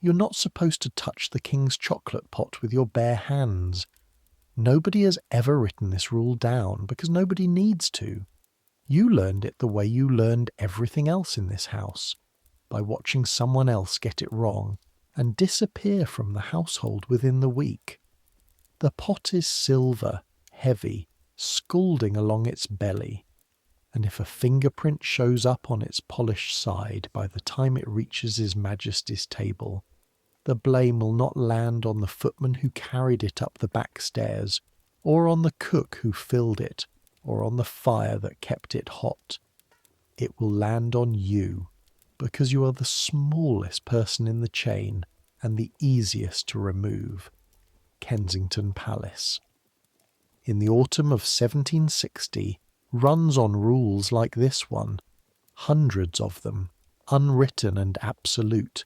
You're not supposed to touch the king's chocolate pot with your bare hands. Nobody has ever written this rule down because nobody needs to. You learned it the way you learned everything else in this house, by watching someone else get it wrong and disappear from the household within the week. The pot is silver, heavy, scalding along its belly, and if a fingerprint shows up on its polished side by the time it reaches His Majesty's table, the blame will not land on the footman who carried it up the back stairs, or on the cook who filled it, or on the fire that kept it hot. It will land on you, because you are the smallest person in the chain and the easiest to remove. Kensington Palace. In the autumn of 1760, runs on rules like this one, hundreds of them, unwritten and absolute,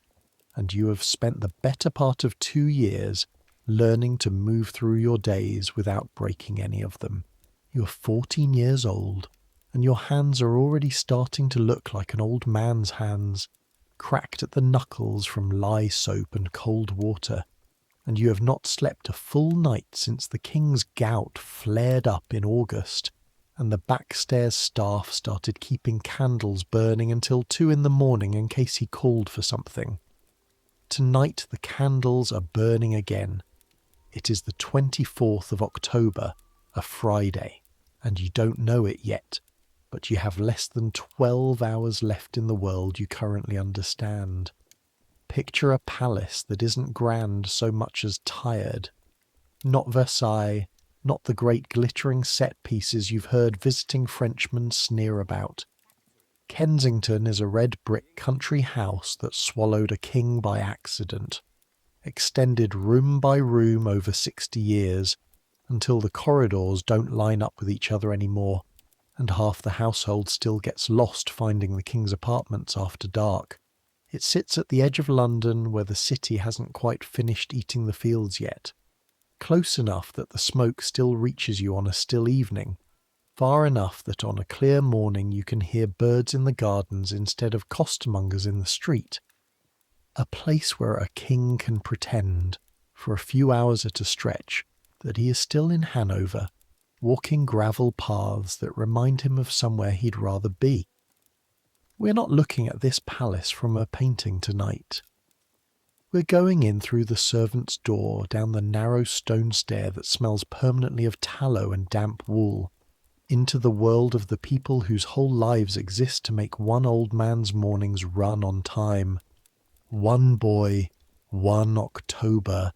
and you have spent the better part of 2 years learning to move through your days without breaking any of them. You're 14 years old, and your hands are already starting to look like an old man's hands, cracked at the knuckles from lye soap and cold water, and you have not slept a full night since the king's gout flared up in August, and the backstairs staff started keeping candles burning until 2 in the morning in case he called for something. Tonight the candles are burning again. It is the 24th of October, a Friday, and you don't know it yet, but you have less than 12 hours left in the world you currently understand. Picture a palace that isn't grand so much as tired. Not Versailles, not the great glittering set pieces you've heard visiting Frenchmen sneer about. Kensington is a red brick country house that swallowed a king by accident, extended room by room over 60 years, until the corridors don't line up with each other anymore, and half the household still gets lost finding the king's apartments after dark. It sits at the edge of London where the city hasn't quite finished eating the fields yet, close enough that the smoke still reaches you on a still evening, far enough that on a clear morning you can hear birds in the gardens instead of costermongers in the street. A place where a king can pretend, for a few hours at a stretch, that he is still in Hanover, walking gravel paths that remind him of somewhere he'd rather be. We're not looking at this palace from a painting tonight. We're going in through the servants' door, down the narrow stone stair that smells permanently of tallow and damp wool, into the world of the people whose whole lives exist to make one old man's mornings run on time. One boy, one October,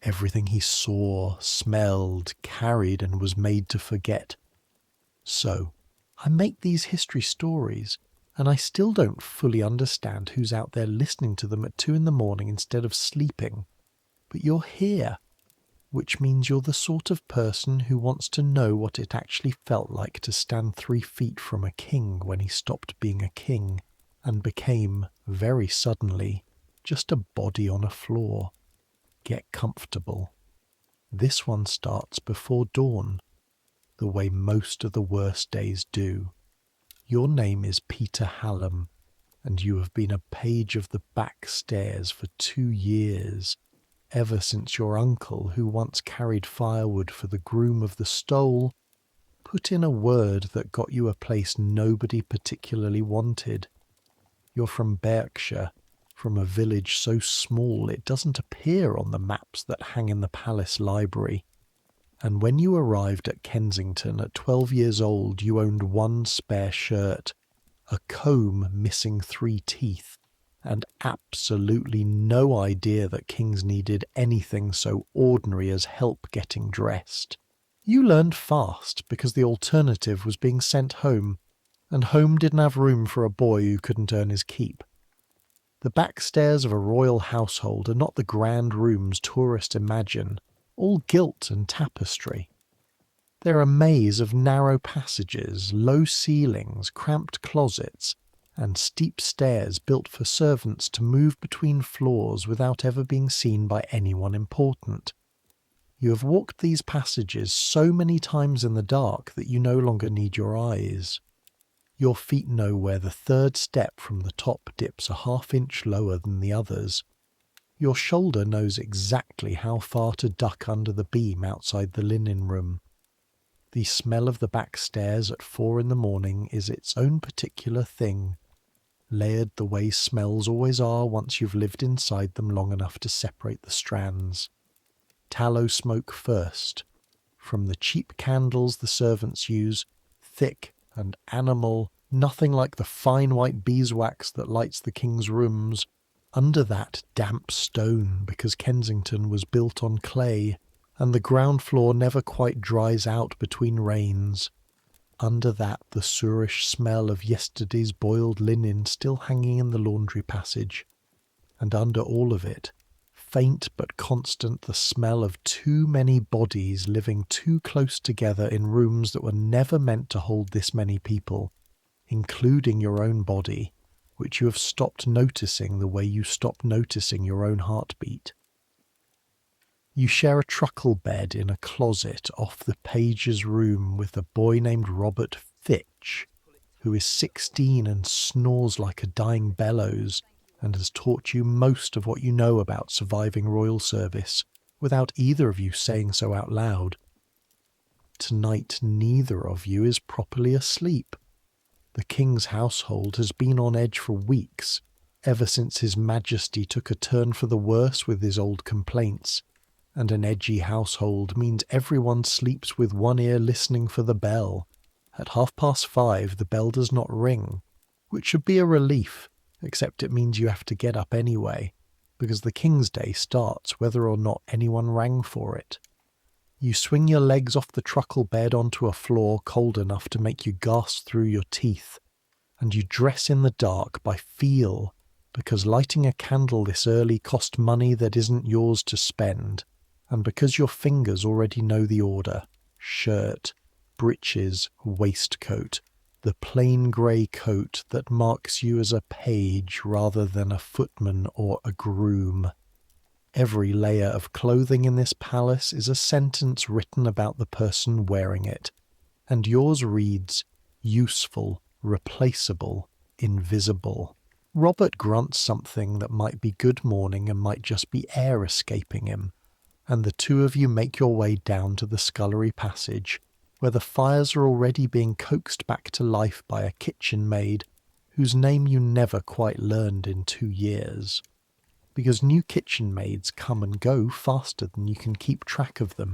everything he saw, smelled, carried, and was made to forget. So, I make these history stories, and I still don't fully understand who's out there listening to them at 2 in the morning instead of sleeping. But you're here, which means you're the sort of person who wants to know what it actually felt like to stand 3 feet from a king when he stopped being a king and became, very suddenly, just a body on a floor. Get comfortable. This one starts before dawn, the way most of the worst days do. Your name is Peter Hallam, and you have been a page of the back stairs for 2 years, ever since your uncle, who once carried firewood for the groom of the stole, put in a word that got you a place nobody particularly wanted. You're from Berkshire, from a village so small it doesn't appear on the maps that hang in the palace library. And when you arrived at Kensington at 12 years old, you owned 1 spare shirt, a comb missing 3 teeth, and absolutely no idea that kings needed anything so ordinary as help getting dressed. You learned fast because the alternative was being sent home, and home didn't have room for a boy who couldn't earn his keep. The backstairs of a royal household are not the grand rooms tourists imagine, all gilt and tapestry. They're a maze of narrow passages, low ceilings, cramped closets, and steep stairs built for servants to move between floors without ever being seen by anyone important. You have walked these passages so many times in the dark that you no longer need your eyes. Your feet know where the 3rd step from the top dips a half-inch lower than the others. Your shoulder knows exactly how far to duck under the beam outside the linen room. The smell of the back stairs at 4 in the morning is its own particular thing, layered the way smells always are once you've lived inside them long enough to separate the strands. Tallow smoke first, from the cheap candles the servants use, thick and animal, nothing like the fine white beeswax that lights the king's rooms. Under that, damp stone, because Kensington was built on clay, and the ground floor never quite dries out between rains. Under that, the sourish smell of yesterday's boiled linen still hanging in the laundry passage. And under all of it, faint but constant, the smell of too many bodies living too close together in rooms that were never meant to hold this many people, including your own body, which you have stopped noticing the way you stopped noticing your own heartbeat. You share a truckle bed in a closet off the page's room with a boy named Robert Fitch, who is 16 and snores like a dying bellows, and has taught you most of what you know about surviving royal service, without either of you saying so out loud. Tonight neither of you is properly asleep. The king's household has been on edge for weeks, ever since His Majesty took a turn for the worse with his old complaints, and an edgy household means everyone sleeps with one ear listening for the bell. At 5:30 the bell does not ring, which should be a relief, except it means you have to get up anyway, because the King's Day starts whether or not anyone rang for it. You swing your legs off the truckle bed onto a floor cold enough to make you gasp through your teeth, and you dress in the dark by feel, because lighting a candle this early cost money that isn't yours to spend, and because your fingers already know the order: shirt, breeches, waistcoat, the plain grey coat that marks you as a page rather than a footman or a groom. Every layer of clothing in this palace is a sentence written about the person wearing it, and yours reads, useful, replaceable, invisible. Robert grunts something that might be good morning and might just be air escaping him, and the two of you make your way down to the scullery passage, where the fires are already being coaxed back to life by a kitchen maid whose name you never quite learned in 2 years. Because new kitchen maids come and go faster than you can keep track of them.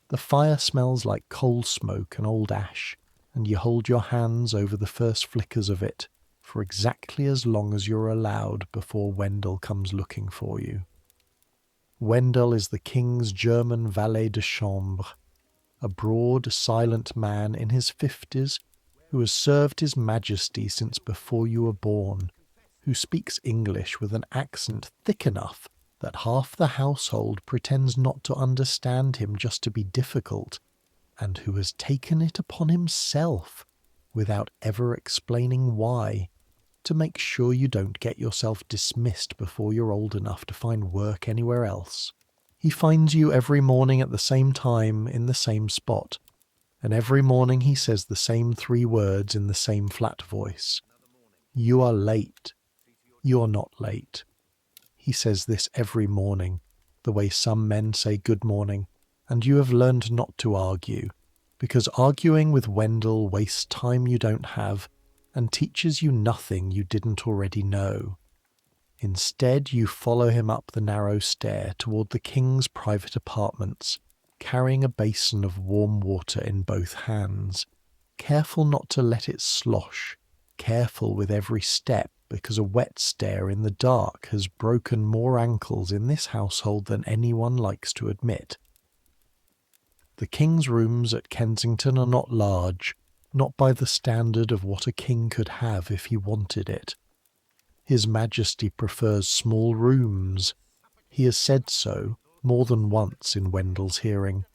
The fire smells like coal smoke and old ash, and you hold your hands over the first flickers of it for exactly as long as you're allowed before Wendell comes looking for you. Wendell is the king's German valet de chambre, a broad, silent man in his 50s who has served His Majesty since before you were born, who speaks English with an accent thick enough that half the household pretends not to understand him just to be difficult, and who has taken it upon himself, without ever explaining why, to make sure you don't get yourself dismissed before you're old enough to find work anywhere else. He finds you every morning at the same time in the same spot, and every morning he says the same 3 words in the same flat voice. You are late. You're not late. He says this every morning, the way some men say good morning, and you have learned not to argue, because arguing with Wendell wastes time you don't have and teaches you nothing you didn't already know. Instead, you follow him up the narrow stair toward the king's private apartments, carrying a basin of warm water in both hands, careful not to let it slosh, careful with every step, because a wet stair in the dark has broken more ankles in this household than anyone likes to admit. The king's rooms at Kensington are not large, not by the standard of what a king could have if he wanted it. His Majesty prefers small rooms. He has said so more than once in Wendell's hearing,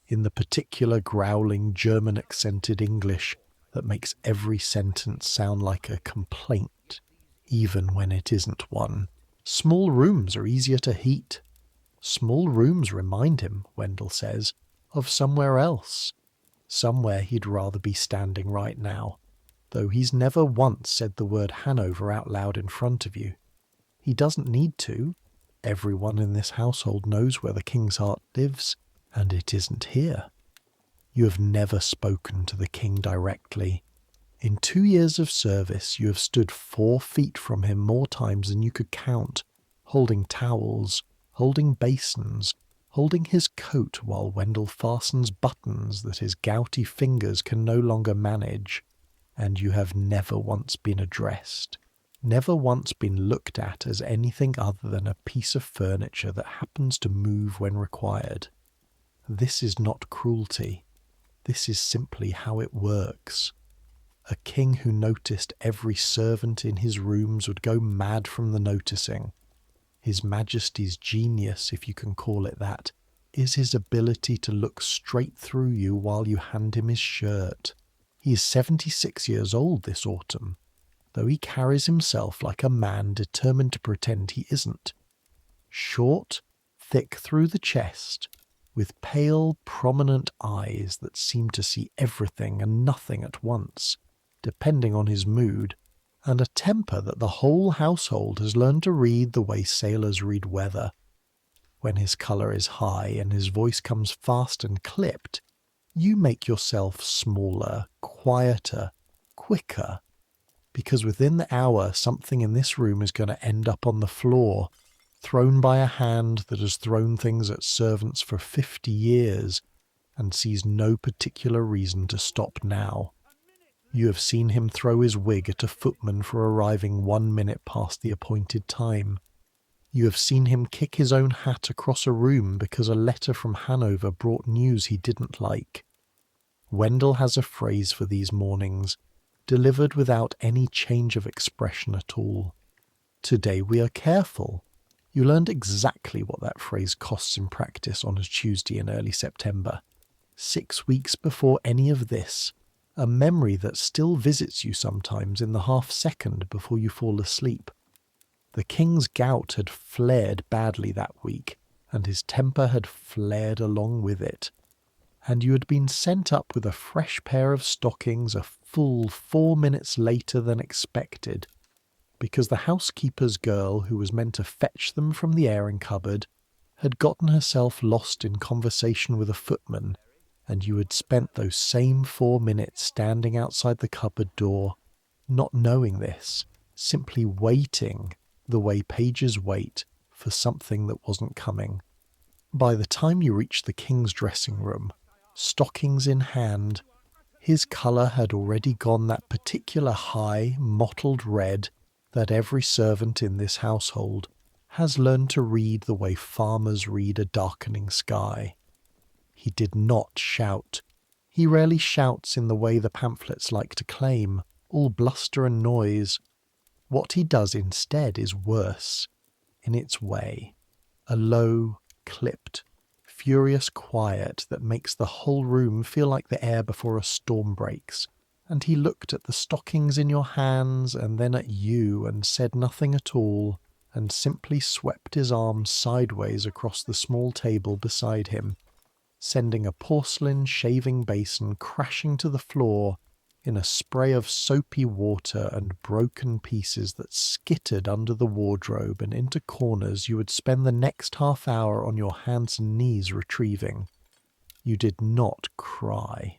in the particular growling German-accented English that makes every sentence sound like a complaint, even when it isn't one. Small rooms are easier to heat. Small rooms remind him, Wendell says, of somewhere else. Somewhere he'd rather be standing right now, though he's never once said the word Hanover out loud in front of you. He doesn't need to. Everyone in this household knows where the king's heart lives, and it isn't here. You have never spoken to the king directly. In 2 years of service, you have stood 4 feet from him more times than you could count, holding towels, holding basins, holding his coat while Wendell fastens buttons that his gouty fingers can no longer manage, and you have never once been addressed, never once been looked at as anything other than a piece of furniture that happens to move when required. This is not cruelty. This is simply how it works. A king who noticed every servant in his rooms would go mad from the noticing. His Majesty's genius, if you can call it that, is his ability to look straight through you while you hand him his shirt. He is 76 years old this autumn, though he carries himself like a man determined to pretend he isn't. Short, thick through the chest, with pale, prominent eyes that seem to see everything and nothing at once, depending on his mood, and a temper that the whole household has learned to read the way sailors read weather. When his colour is high and his voice comes fast and clipped, you make yourself smaller, quieter, quicker, because within the hour something in this room is going to end up on the floor, thrown by a hand that has thrown things at servants for 50 years and sees no particular reason to stop now. You have seen him throw his wig at a footman for arriving 1 minute past the appointed time. You have seen him kick his own hat across a room because a letter from Hanover brought news he didn't like. Wendell has a phrase for these mornings, delivered without any change of expression at all. Today we are careful. You learned exactly what that phrase costs in practice on a Tuesday in early September. 6 weeks before any of this, a memory that still visits you sometimes in the half-second before you fall asleep. The king's gout had flared badly that week, and his temper had flared along with it. And you had been sent up with a fresh pair of stockings a full 4 minutes later than expected, because the housekeeper's girl who was meant to fetch them from the airing cupboard had gotten herself lost in conversation with a footman, and you had spent those same 4 minutes standing outside the cupboard door, not knowing this, simply waiting the way pages wait for something that wasn't coming. By the time you reached the king's dressing room, stockings in hand, his colour had already gone that particular high, mottled red that every servant in this household has learned to read the way farmers read a darkening sky. He did not shout. He rarely shouts in the way the pamphlets like to claim, all bluster and noise. What he does instead is worse, in its way. A low, clipped, furious quiet that makes the whole room feel like the air before a storm breaks. And he looked at the stockings in your hands and then at you and said nothing at all, and simply swept his arm sideways across the small table beside him, sending a porcelain shaving basin crashing to the floor in a spray of soapy water and broken pieces that skittered under the wardrobe and into corners you would spend the next half hour on your hands and knees retrieving. You did not cry.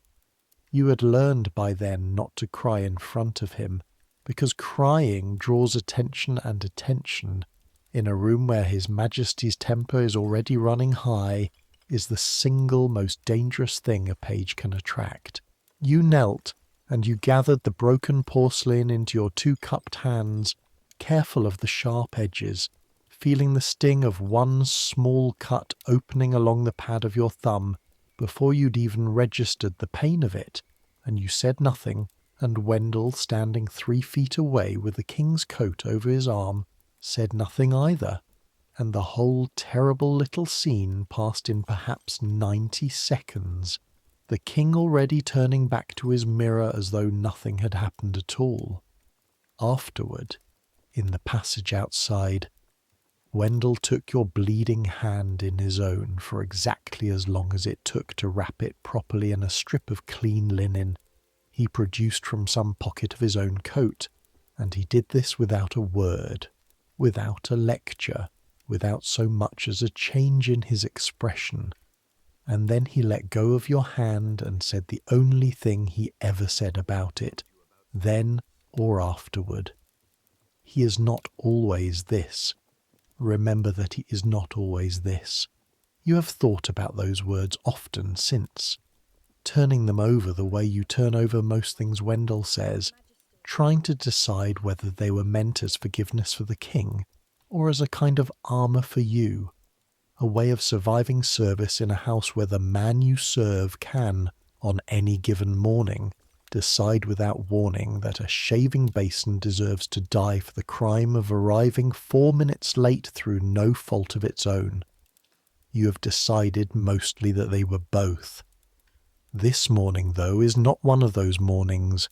You had learned by then not to cry in front of him, because crying draws attention, and attention, in a room where His Majesty's temper is already running high, is the single most dangerous thing a page can attract. You knelt, and you gathered the broken porcelain into your 2 cupped hands, careful of the sharp edges, feeling the sting of one small cut opening along the pad of your thumb before you'd even registered the pain of it, and you said nothing, and Wendell, standing 3 feet away with the king's coat over his arm, said nothing either, and the whole terrible little scene passed in perhaps 90 seconds, the king already turning back to his mirror as though nothing had happened at all. Afterward, in the passage outside, Wendell took your bleeding hand in his own for exactly as long as it took to wrap it properly in a strip of clean linen he produced from some pocket of his own coat, and he did this without a word, without a lecture, without so much as a change in his expression, and then he let go of your hand and said the only thing he ever said about it, then or afterward. He is not always this. Remember that he is not always this. You have thought about those words often since, turning them over the way you turn over most things Wendell says, trying to decide whether they were meant as forgiveness for the king, or as a kind of armour for you, a way of surviving service in a house where the man you serve can, on any given morning, decide without warning that a shaving basin deserves to die for the crime of arriving 4 minutes late through no fault of its own. You have decided mostly that they were both. This morning, though, is not one of those mornings.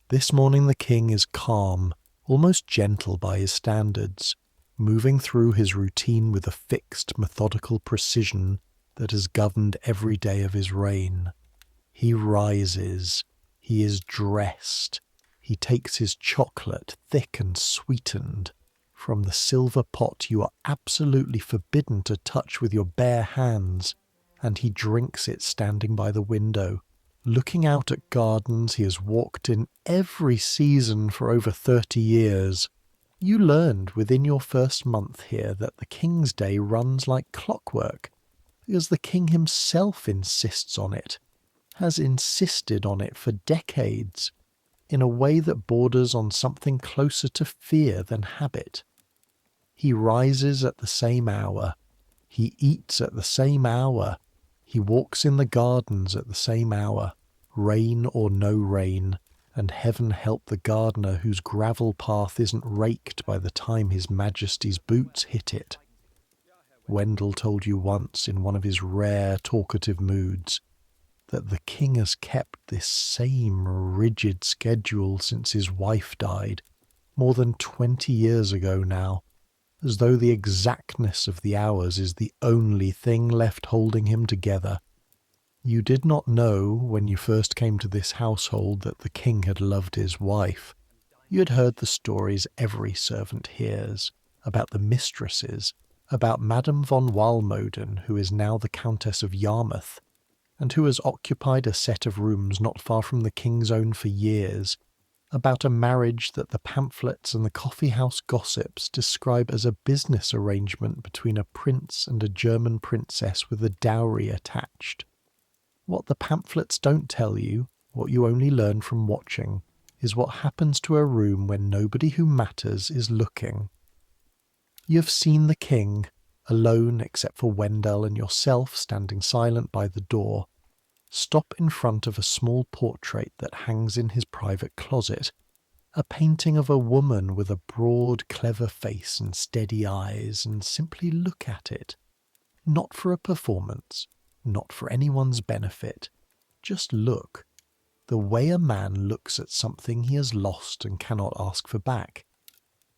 This morning the king is calm, almost gentle by his standards, moving through his routine with a fixed, methodical precision that has governed every day of his reign. He rises. He is dressed. He takes his chocolate, thick and sweetened, from the silver pot you are absolutely forbidden to touch with your bare hands, and he drinks it standing by the window, looking out at gardens he has walked in every season for over 30 years. You learned within your first month here that the King's Day runs like clockwork, because the King himself insists on it, has insisted on it for decades, in a way that borders on something closer to fear than habit. He rises at the same hour, he eats at the same hour, he walks in the gardens at the same hour, rain or no rain, and heaven help the gardener whose gravel path isn't raked by the time His Majesty's boots hit it. Wendell told you once in one of his rare talkative moods that the king has kept this same rigid schedule since his wife died, more than 20 years ago now, as though the exactness of the hours is the only thing left holding him together. You did not know, when you first came to this household, that the king had loved his wife. You had heard the stories every servant hears, about the mistresses, about Madame von Walmoden, who is now the Countess of Yarmouth, and who has occupied a set of rooms not far from the king's own for years, about a marriage that the pamphlets and the coffee-house gossips describe as a business arrangement between a prince and a German princess with a dowry attached. What the pamphlets don't tell you, what you only learn from watching, is what happens to a room when nobody who matters is looking. You have seen the king, alone except for Wendell and yourself standing silent by the door, stop in front of a small portrait that hangs in his private closet, a painting of a woman with a broad, clever face and steady eyes, and simply look at it. Not for a performance, not for anyone's benefit, just look, the way a man looks at something he has lost and cannot ask for back.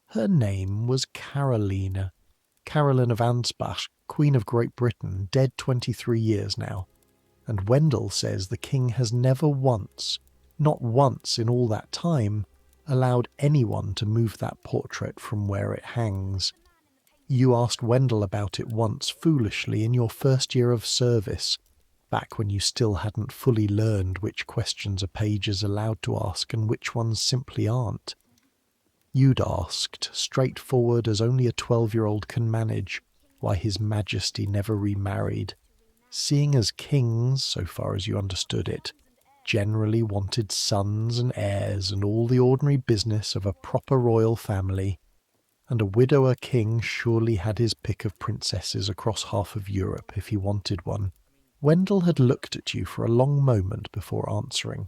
Her name was Caroline of Ansbach, Queen of Great Britain, dead 23 years now, and Wendell says the king has never once, not once in all that time, allowed anyone to move that portrait from where it hangs. You asked Wendell about it once foolishly in your first year of service, back when you still hadn't fully learned which questions a page is allowed to ask and which ones simply aren't. You'd asked, straightforward as only a 12-year-old can manage, why His Majesty never remarried, seeing as kings, so far as you understood it, generally wanted sons and heirs and all the ordinary business of a proper royal family, and a widower king surely had his pick of princesses across half of Europe if he wanted one. Wendell had looked at you for a long moment before answering.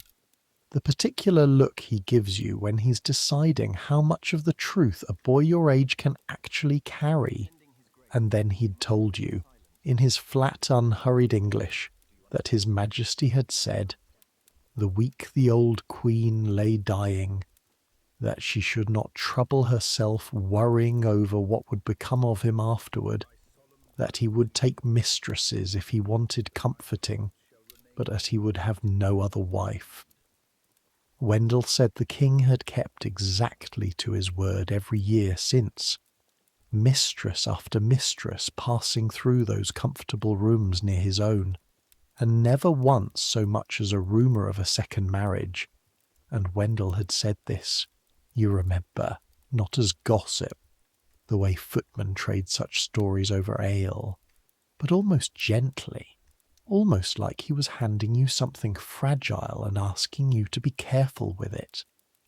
The particular look he gives you when he's deciding how much of the truth a boy your age can actually carry. And then he'd told you, in his flat, unhurried English, that His Majesty had said, the week the old queen lay dying, that she should not trouble herself worrying over what would become of him afterward, that he would take mistresses if he wanted comforting, but that he would have no other wife. Wendell said the king had kept exactly to his word every year since. mistress after mistress passing through those comfortable rooms near his own, and never once so much as a rumour of a second marriage. And Wendell had said this, you remember, not as gossip, the way footmen trade such stories over ale, but almost gently, almost like he was handing you something fragile and asking you to be careful with it.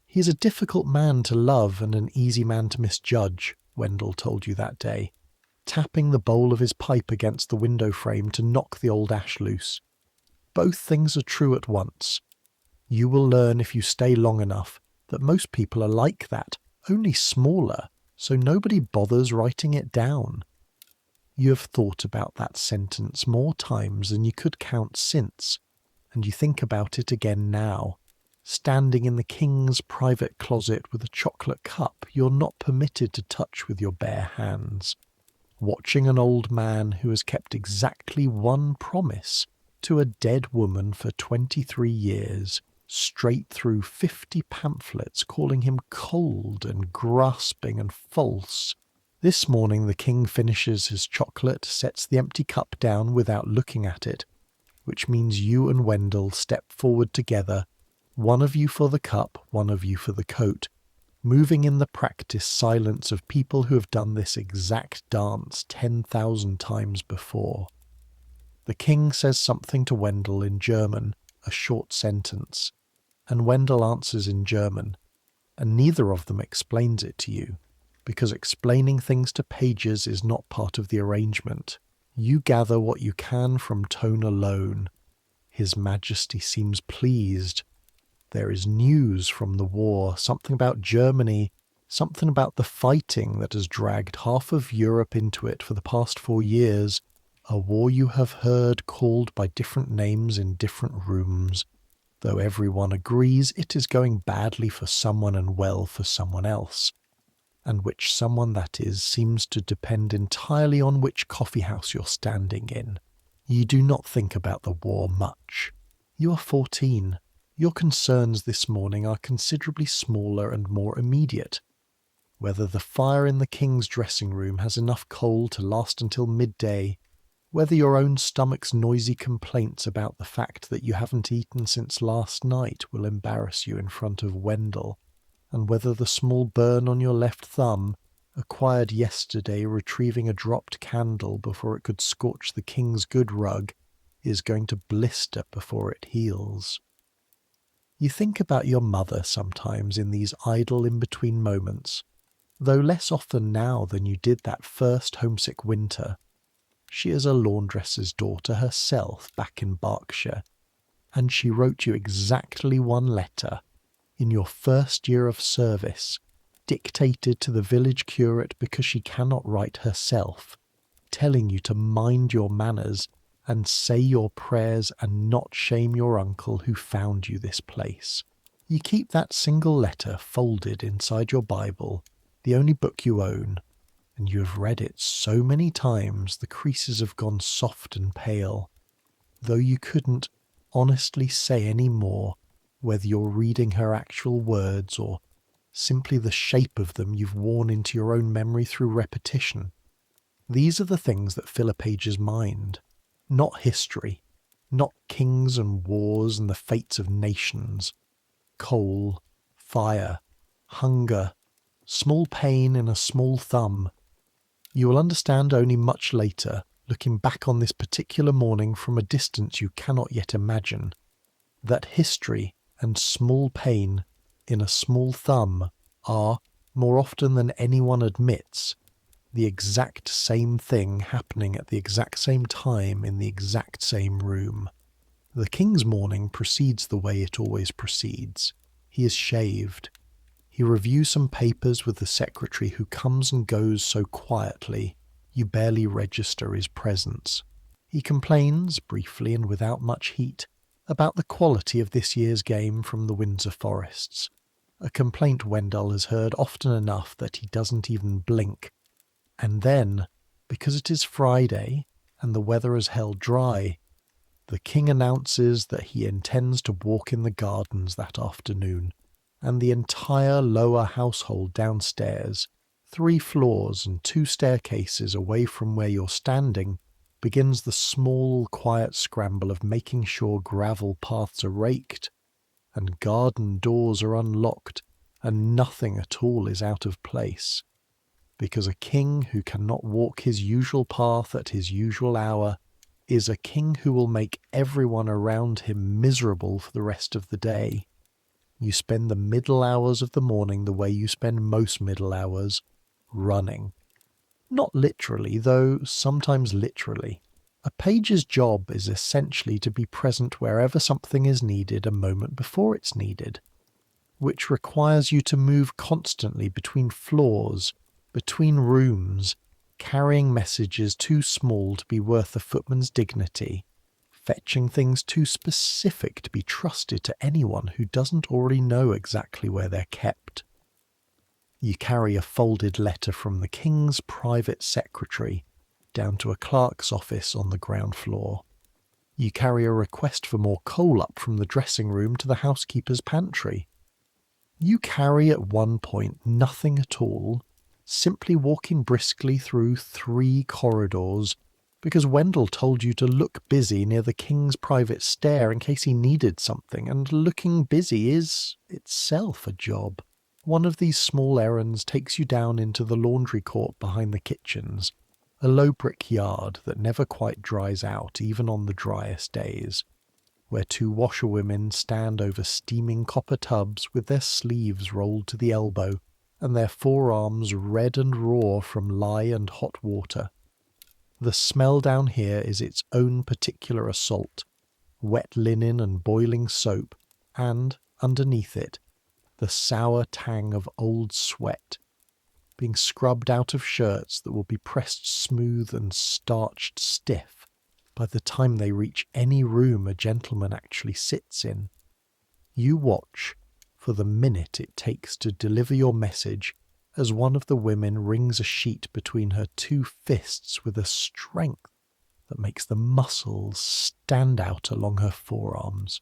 He is a difficult man to love and an easy man to misjudge, Wendell told you that day, tapping the bowl of his pipe against the window frame to knock the old ash loose. Both things are true at once. You will learn if you stay long enough that most people are like that, only smaller, so nobody bothers writing it down. You have thought about that sentence more times than you could count since, and you think about it again now, standing in the king's private closet with a chocolate cup you're not permitted to touch with your bare hands, watching an old man who has kept exactly one promise to a dead woman for 23 years, straight through 50 pamphlets calling him cold and grasping and false. This morning the king finishes his chocolate, sets the empty cup down without looking at it, which means you and Wendell step forward together, one of you for the cup, one of you for the coat, moving in the practiced silence of people who have done this exact dance 10,000 times before. The king says something to Wendell in German, a short sentence, and Wendell answers in German, and neither of them explains it to you, because explaining things to pages is not part of the arrangement. You gather what you can from tone alone. His Majesty seems pleased. There is news from the war, something about Germany, something about the fighting that has dragged half of Europe into it for the past 4 years, a war you have heard called by different names in different rooms, though everyone agrees it is going badly for someone and well for someone else, and which someone that is seems to depend entirely on which coffee house you're standing in. You do not think about the war much. You are 14. Your concerns this morning are considerably smaller and more immediate. Whether the fire in the king's dressing room has enough coal to last until midday, whether your own stomach's noisy complaints about the fact that you haven't eaten since last night will embarrass you in front of Wendell, and whether the small burn on your left thumb, acquired yesterday retrieving a dropped candle before it could scorch the king's good rug, is going to blister before it heals. You think about your mother sometimes in these idle in-between moments, though less often now than you did that first homesick winter. She is a laundress's daughter herself back in Berkshire, and she wrote you exactly one letter, in your first year of service, dictated to the village curate because she cannot write herself, telling you to mind your manners and say your prayers and not shame your uncle who found you this place. You keep that single letter folded inside your Bible, the only book you own, and you have read it so many times the creases have gone soft and pale, though you couldn't honestly say any more whether you're reading her actual words or simply the shape of them you've worn into your own memory through repetition. These are the things that fill a page's mind, not history, not kings and wars and the fates of nations. Coal, fire, hunger, small pain in a small thumb. You will understand only much later, looking back on this particular morning from a distance you cannot yet imagine, that history and small pain in a small thumb are, more often than anyone admits, the exact same thing happening at the exact same time in the exact same room. The king's morning proceeds the way it always proceeds. He is shaved. He reviews some papers with the secretary who comes and goes so quietly you barely register his presence. He complains, briefly and without much heat, about the quality of this year's game from the Windsor Forests, a complaint Wendell has heard often enough that he doesn't even blink. And then, because it is Friday and the weather has held dry, the king announces that he intends to walk in the gardens that afternoon, and the entire lower household downstairs, 3 floors and 2 staircases away from where you're standing begins the small, quiet scramble of making sure gravel paths are raked, and garden doors are unlocked, and nothing at all is out of place. Because a king who cannot walk his usual path at his usual hour is a king who will make everyone around him miserable for the rest of the day. You spend the middle hours of the morning the way you spend most middle hours, running. Not literally, though sometimes literally. A page's job is essentially to be present wherever something is needed a moment before it's needed, which requires you to move constantly between floors, between rooms, carrying messages too small to be worth a footman's dignity, fetching things too specific to be trusted to anyone who doesn't already know exactly where they're kept. You carry a folded letter from the king's private secretary down to a clerk's office on the ground floor. You carry a request for more coal up from the dressing room to the housekeeper's pantry. You carry at one point nothing at all, simply walking briskly through 3 corridors because Wendell told you to look busy near the king's private stair in case he needed something, and looking busy is itself a job. One of these small errands takes you down into the laundry court behind the kitchens, a low brick yard that never quite dries out even on the driest days, where 2 washerwomen stand over steaming copper tubs with their sleeves rolled to the elbow and their forearms red and raw from lye and hot water. The smell down here is its own particular assault, wet linen and boiling soap, and, underneath it, the sour tang of old sweat, being scrubbed out of shirts that will be pressed smooth and starched stiff by the time they reach any room a gentleman actually sits in. You watch for the minute it takes to deliver your message as one of the women wrings a sheet between her 2 fists with a strength that makes the muscles stand out along her forearms,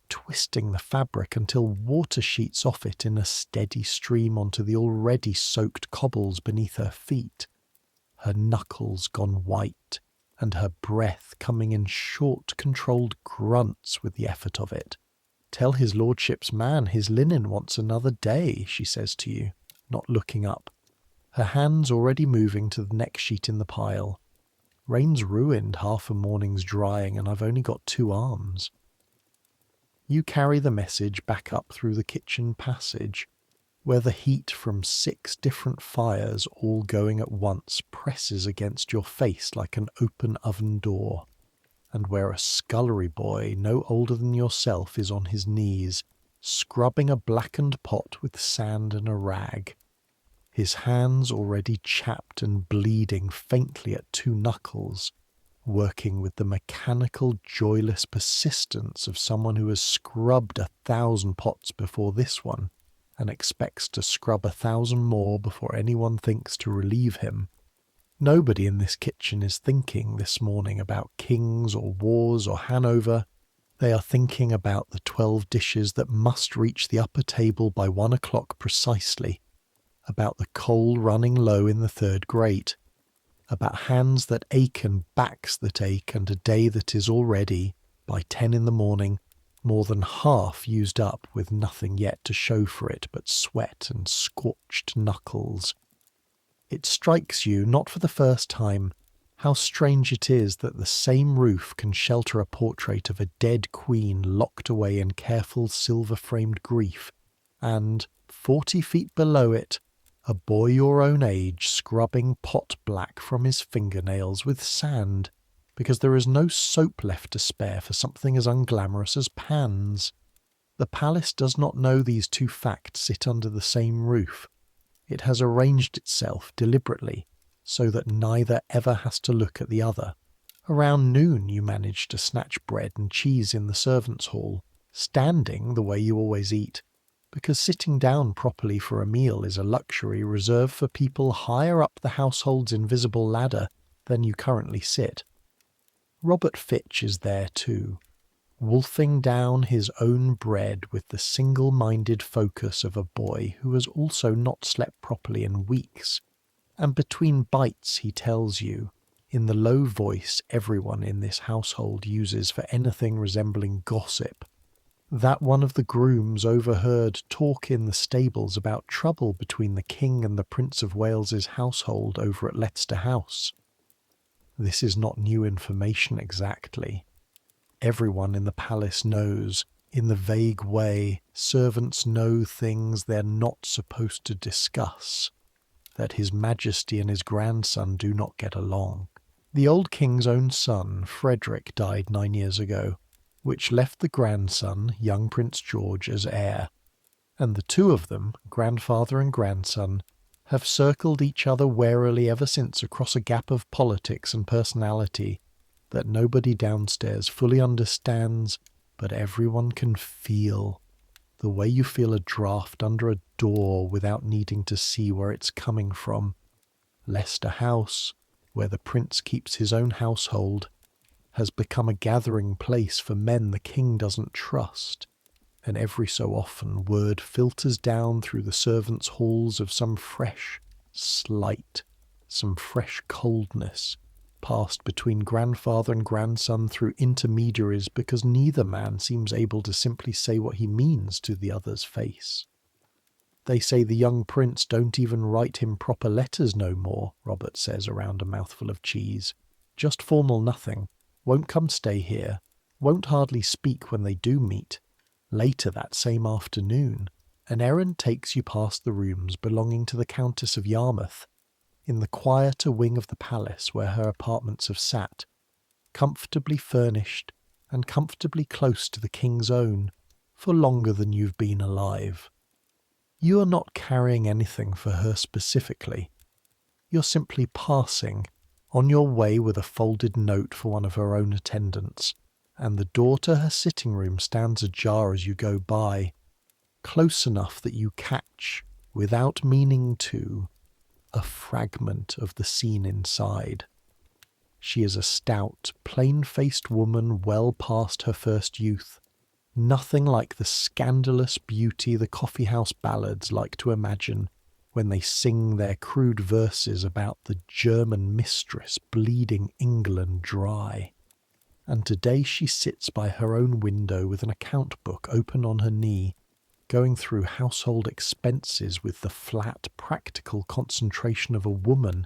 twisting the fabric until water sheets off it in a steady stream onto the already soaked cobbles beneath her feet, her knuckles gone white, and her breath coming in short, controlled grunts with the effort of it. "Tell his lordship's man his linen wants another day," she says to you, not looking up, her hands already moving to the next sheet in the pile. "Rain's ruined half a morning's drying, and I've only got 2 arms." You carry the message back up through the kitchen passage, where the heat from 6 different fires all going at once presses against your face like an open oven door, and where a scullery boy no older than yourself is on his knees, scrubbing a blackened pot with sand and a rag, his hands already chapped and bleeding faintly at 2 knuckles, working with the mechanical, joyless persistence of someone who has scrubbed 1,000 pots before this one, and expects to scrub 1,000 more before anyone thinks to relieve him. Nobody in this kitchen is thinking this morning about kings or wars or Hanover. They are thinking about the 12 dishes that must reach the upper table by 1 o'clock precisely, about the coal running low in the 3rd grate, about hands that ache and backs that ache, and a day that is already, by 10 in the morning, more than half used up with nothing yet to show for it but sweat and scorched knuckles. It strikes you, not for the first time, how strange it is that the same roof can shelter a portrait of a dead queen locked away in careful silver-framed grief, and, 40 feet below it, a boy your own age scrubbing pot black from his fingernails with sand, because there is no soap left to spare for something as unglamorous as pans. The palace does not know these 2 facts sit under the same roof. It has arranged itself deliberately so that neither ever has to look at the other. Around noon you manage to snatch bread and cheese in the servants' hall, standing the way you always eat, because sitting down properly for a meal is a luxury reserved for people higher up the household's invisible ladder than you currently sit. Robert Fitch is there too, wolfing down his own bread with the single-minded focus of a boy who has also not slept properly in weeks, And between bites he tells you, in the low voice everyone in this household uses for anything resembling gossip, that one of the grooms overheard talk in the stables about trouble between the King and the Prince of Wales's household over at Leicester House. This is not new information exactly. Everyone in the palace knows, in the vague way servants know things they're not supposed to discuss, that His Majesty and his grandson do not get along. The old king's own son, Frederick, died 9 years ago, which left the grandson, young Prince George, as heir, and the two of them, grandfather and grandson, have circled each other warily ever since across a gap of politics and personality that nobody downstairs fully understands, but everyone can feel, the way you feel a draft under a door without needing to see where it's coming from. Leicester House, where the prince keeps his own household, has become a gathering place for men the king doesn't trust, and every so often word filters down through the servants' halls of some fresh slight, some fresh coldness, passed between grandfather and grandson through intermediaries because neither man seems able to simply say what he means to the other's face. They say the young prince don't even write him proper letters no more, Robert says around a mouthful of cheese. Just formal nothing. Won't come stay here. Won't hardly speak when they do meet. Later that same afternoon, an errand takes you past the rooms belonging to the Countess of Yarmouth, in the quieter wing of the palace where her apartments have sat, comfortably furnished and comfortably close to the king's own, for longer than you've been alive. You are not carrying anything for her specifically. You're simply passing, on your way with a folded note for one of her own attendants, and the door to her sitting room stands ajar as you go by, close enough that you catch, without meaning to, a fragment of the scene inside. She is a stout, plain-faced woman well past her first youth, nothing like the scandalous beauty the coffee-house ballads like to imagine when they sing their crude verses about the German mistress bleeding England dry. And today she sits by her own window with an account book open on her knee, going through household expenses with the flat, practical concentration of a woman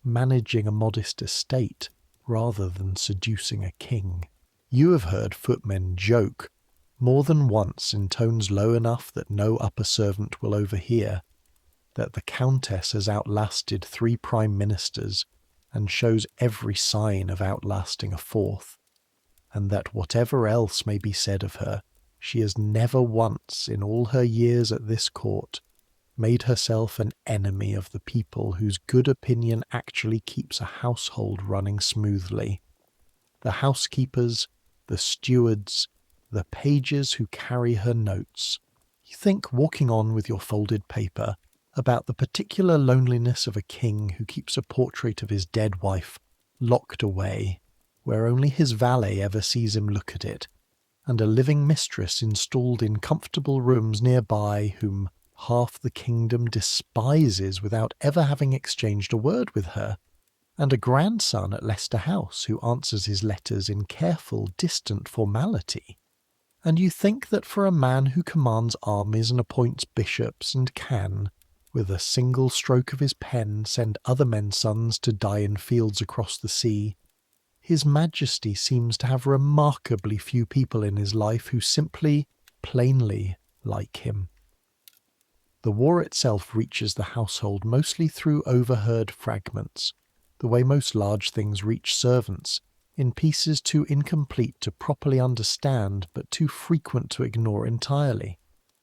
managing a modest estate rather than seducing a king. You have heard footmen joke, more than once in tones low enough that no upper servant will overhear, that the Countess has outlasted 3 prime ministers and shows every sign of outlasting a 4th, and that whatever else may be said of her, she has never once in all her years at this court made herself an enemy of the people whose good opinion actually keeps a household running smoothly. The housekeepers, the stewards, the pages who carry her notes. You think, walking on with your folded paper, about the particular loneliness of a king who keeps a portrait of his dead wife locked away, where only his valet ever sees him look at it, and a living mistress installed in comfortable rooms nearby whom half the kingdom despises without ever having exchanged a word with her, and a grandson at Leicester House who answers his letters in careful, distant formality. And you think that for a man who commands armies and appoints bishops and can, with a single stroke of his pen, send other men's sons to die in fields across the sea, His Majesty seems to have remarkably few people in his life who simply, plainly like him. The war itself reaches the household mostly through overheard fragments, the way most large things reach servants, in pieces too incomplete to properly understand but too frequent to ignore entirely.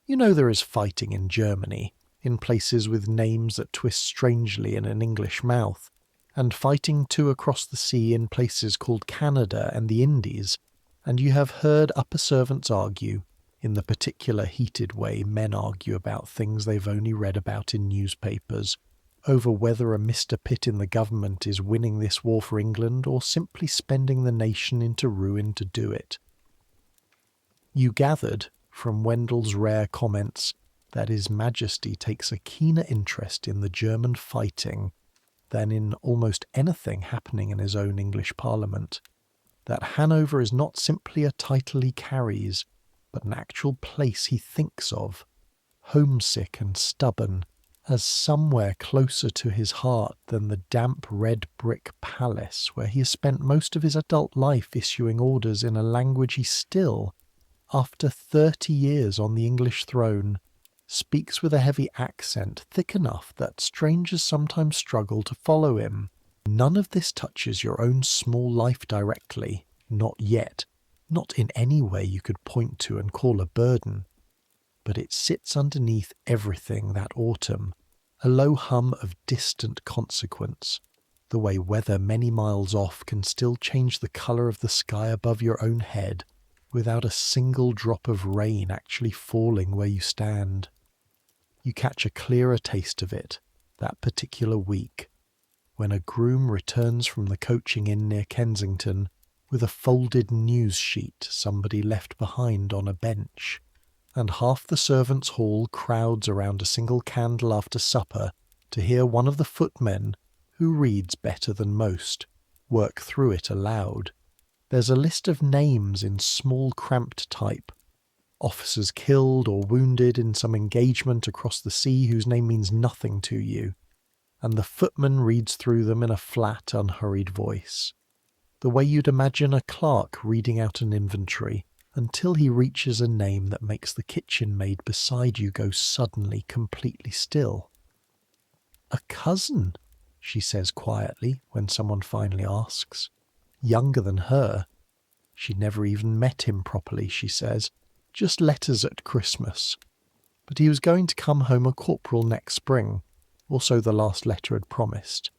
You know there is fighting in Germany, in places with names that twist strangely in an English mouth, and fighting too across the sea in places called Canada and the Indies, and you have heard upper servants argue, in the particular heated way men argue about things they've only read about in newspapers, over whether a Mr. Pitt in the government is winning this war for England or simply spending the nation into ruin to do it. You gathered, from Wendell's rare comments, that His Majesty takes a keener interest in the German fighting than in almost anything happening in his own English Parliament, that Hanover is not simply a title he carries, but an actual place he thinks of, homesick and stubborn, as somewhere closer to his heart than the damp red brick palace where he has spent most of his adult life issuing orders in a language he still, after 30 years on the English throne, speaks with a heavy accent thick enough that strangers sometimes struggle to follow him. None of this touches your own small life directly, not yet, not in any way you could point to and call a burden. But it sits underneath everything that autumn, a low hum of distant consequence, the way weather many miles off can still change the colour of the sky above your own head without a single drop of rain actually falling where you stand. You catch a clearer taste of it that particular week, when a groom returns from the coaching inn near Kensington with a folded news sheet somebody left behind on a bench, and half the servants' hall crowds around a single candle after supper to hear one of the footmen, who reads better than most, work through it aloud. There's a list of names in small cramped type, officers killed or wounded in some engagement across the sea whose name means nothing to you, and the footman reads through them in a flat, unhurried voice, the way you'd imagine a clerk reading out an inventory, until he reaches a name that makes the kitchen maid beside you go suddenly completely still. "A cousin," she says quietly when someone finally asks. "Younger than her. She never even met him properly," she says. "Just letters at Christmas. But he was going to come home a corporal next spring, or so the last letter had promised."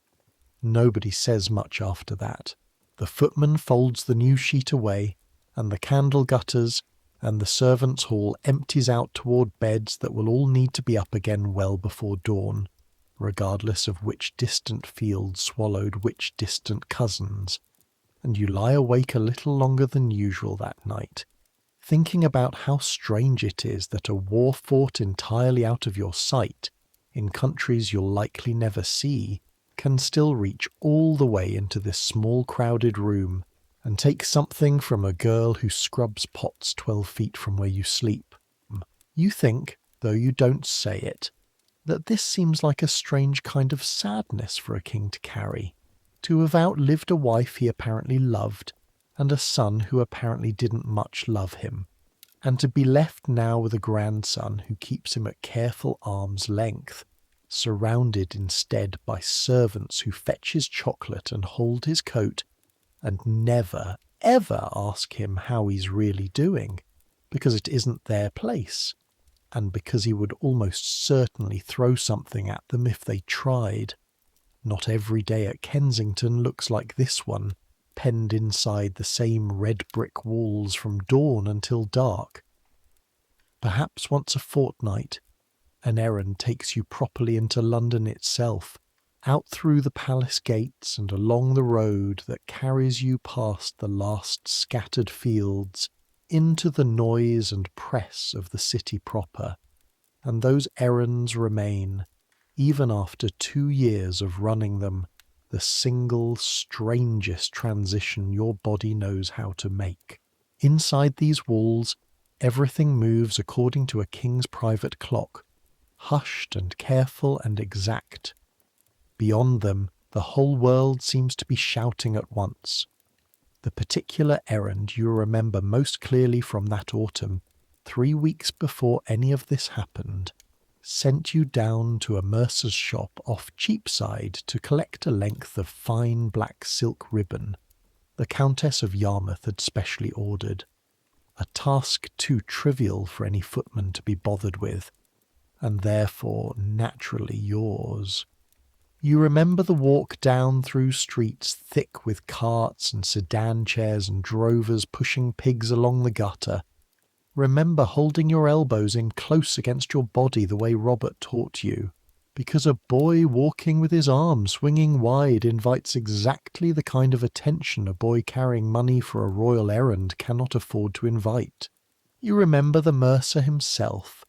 Nobody says much after that. The footman folds the news sheet away, and the candle gutters, and the servants' hall empties out toward beds that will all need to be up again well before dawn, regardless of which distant field swallowed which distant cousins, and you lie awake a little longer than usual that night, thinking about how strange it is that a war fought entirely out of your sight, in countries you'll likely never see, can still reach all the way into this small crowded room and take something from a girl who scrubs pots 12 feet from where you sleep. You think, though you don't say it, that this seems like a strange kind of sadness for a king to carry, to have outlived a wife he apparently loved and a son who apparently didn't much love him, and to be left now with a grandson who keeps him at careful arm's length, surrounded instead by servants who fetch his chocolate and hold his coat and never, ever ask him how he's really doing, because it isn't their place, and because he would almost certainly throw something at them if they tried. Not every day at Kensington looks like this one, penned inside the same red brick walls from dawn until dark. Perhaps once a fortnight, an errand takes you properly into London itself, out through the palace gates and along the road that carries you past the last scattered fields into the noise and press of the city proper, and those errands remain, even after 2 years of running them, the single strangest transition your body knows how to make. Inside these walls, everything moves according to a king's private clock, hushed and careful and exact. Beyond them, the whole world seems to be shouting at once. The particular errand you remember most clearly from that autumn, 3 weeks before any of this happened, sent you down to a mercer's shop off Cheapside to collect a length of fine black silk ribbon the Countess of Yarmouth had specially ordered, a task too trivial for any footman to be bothered with, and therefore naturally yours. You remember the walk down through streets thick with carts and sedan chairs and drovers pushing pigs along the gutter. Remember holding your elbows in close against your body the way Robert taught you, because a boy walking with his arms swinging wide invites exactly the kind of attention a boy carrying money for a royal errand cannot afford to invite. You remember the mercer himself,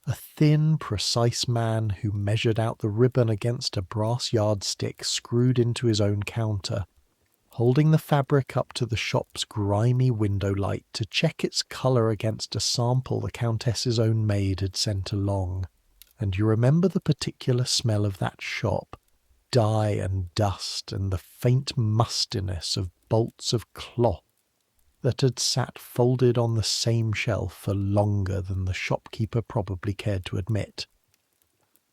A thin, precise man who measured out the ribbon against a brass yardstick screwed into his own counter, holding the fabric up to the shop's grimy window light to check its colour against a sample the Countess's own maid had sent along. And you remember the particular smell of that shop, dye and dust and the faint mustiness of bolts of cloth that had sat folded on the same shelf for longer than the shopkeeper probably cared to admit.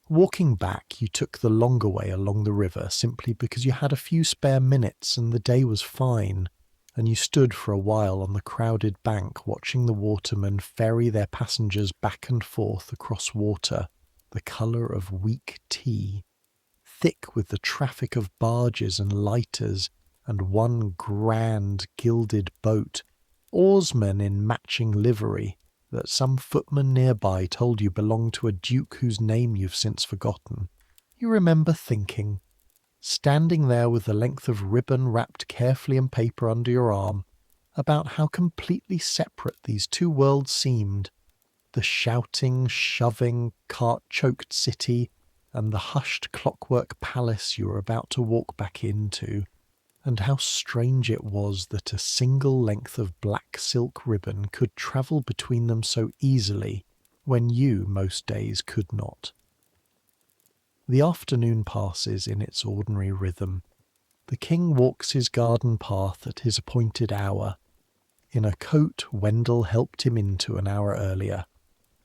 Walking back, you took the longer way along the river simply because you had a few spare minutes and the day was fine, and you stood for a while on the crowded bank watching the watermen ferry their passengers back and forth across water, the colour of weak tea, thick with the traffic of barges and lighters, and one grand gilded boat, oarsmen in matching livery, that some footman nearby told you belonged to a duke whose name you've since forgotten. You remember thinking, standing there with the length of ribbon wrapped carefully in paper under your arm, about how completely separate these two worlds seemed, the shouting, shoving, cart-choked city and the hushed clockwork palace you were about to walk back into, and how strange it was that a single length of black silk ribbon could travel between them so easily when you, most days, could not. The afternoon passes in its ordinary rhythm. The king walks his garden path at his appointed hour, in a coat Wendell helped him into an hour earlier,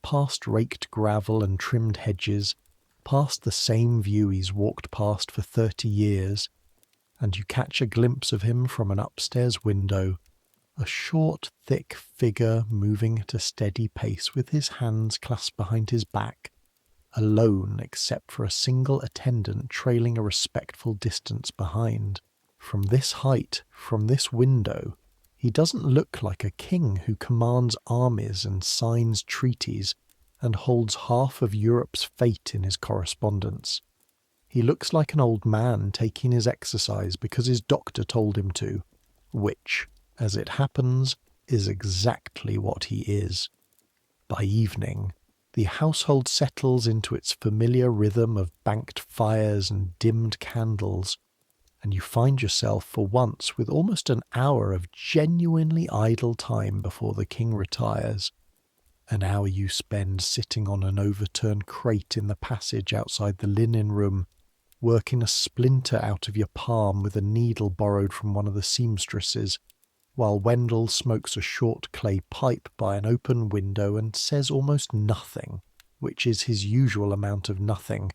past raked gravel and trimmed hedges, past the same view he's walked past for 30 years, and you catch a glimpse of him from an upstairs window, a short, thick figure moving at a steady pace with his hands clasped behind his back, alone except for a single attendant trailing a respectful distance behind. From this height, from this window, he doesn't look like a king who commands armies and signs treaties and holds half of Europe's fate in his correspondence. He looks like an old man taking his exercise because his doctor told him to, which, as it happens, is exactly what he is. By evening, the household settles into its familiar rhythm of banked fires and dimmed candles, and you find yourself for once with almost an hour of genuinely idle time before the king retires. An hour you spend sitting on an overturned crate in the passage outside the linen room, working a splinter out of your palm with a needle borrowed from one of the seamstresses, while Wendell smokes a short clay pipe by an open window and says almost nothing, which is his usual amount of nothing,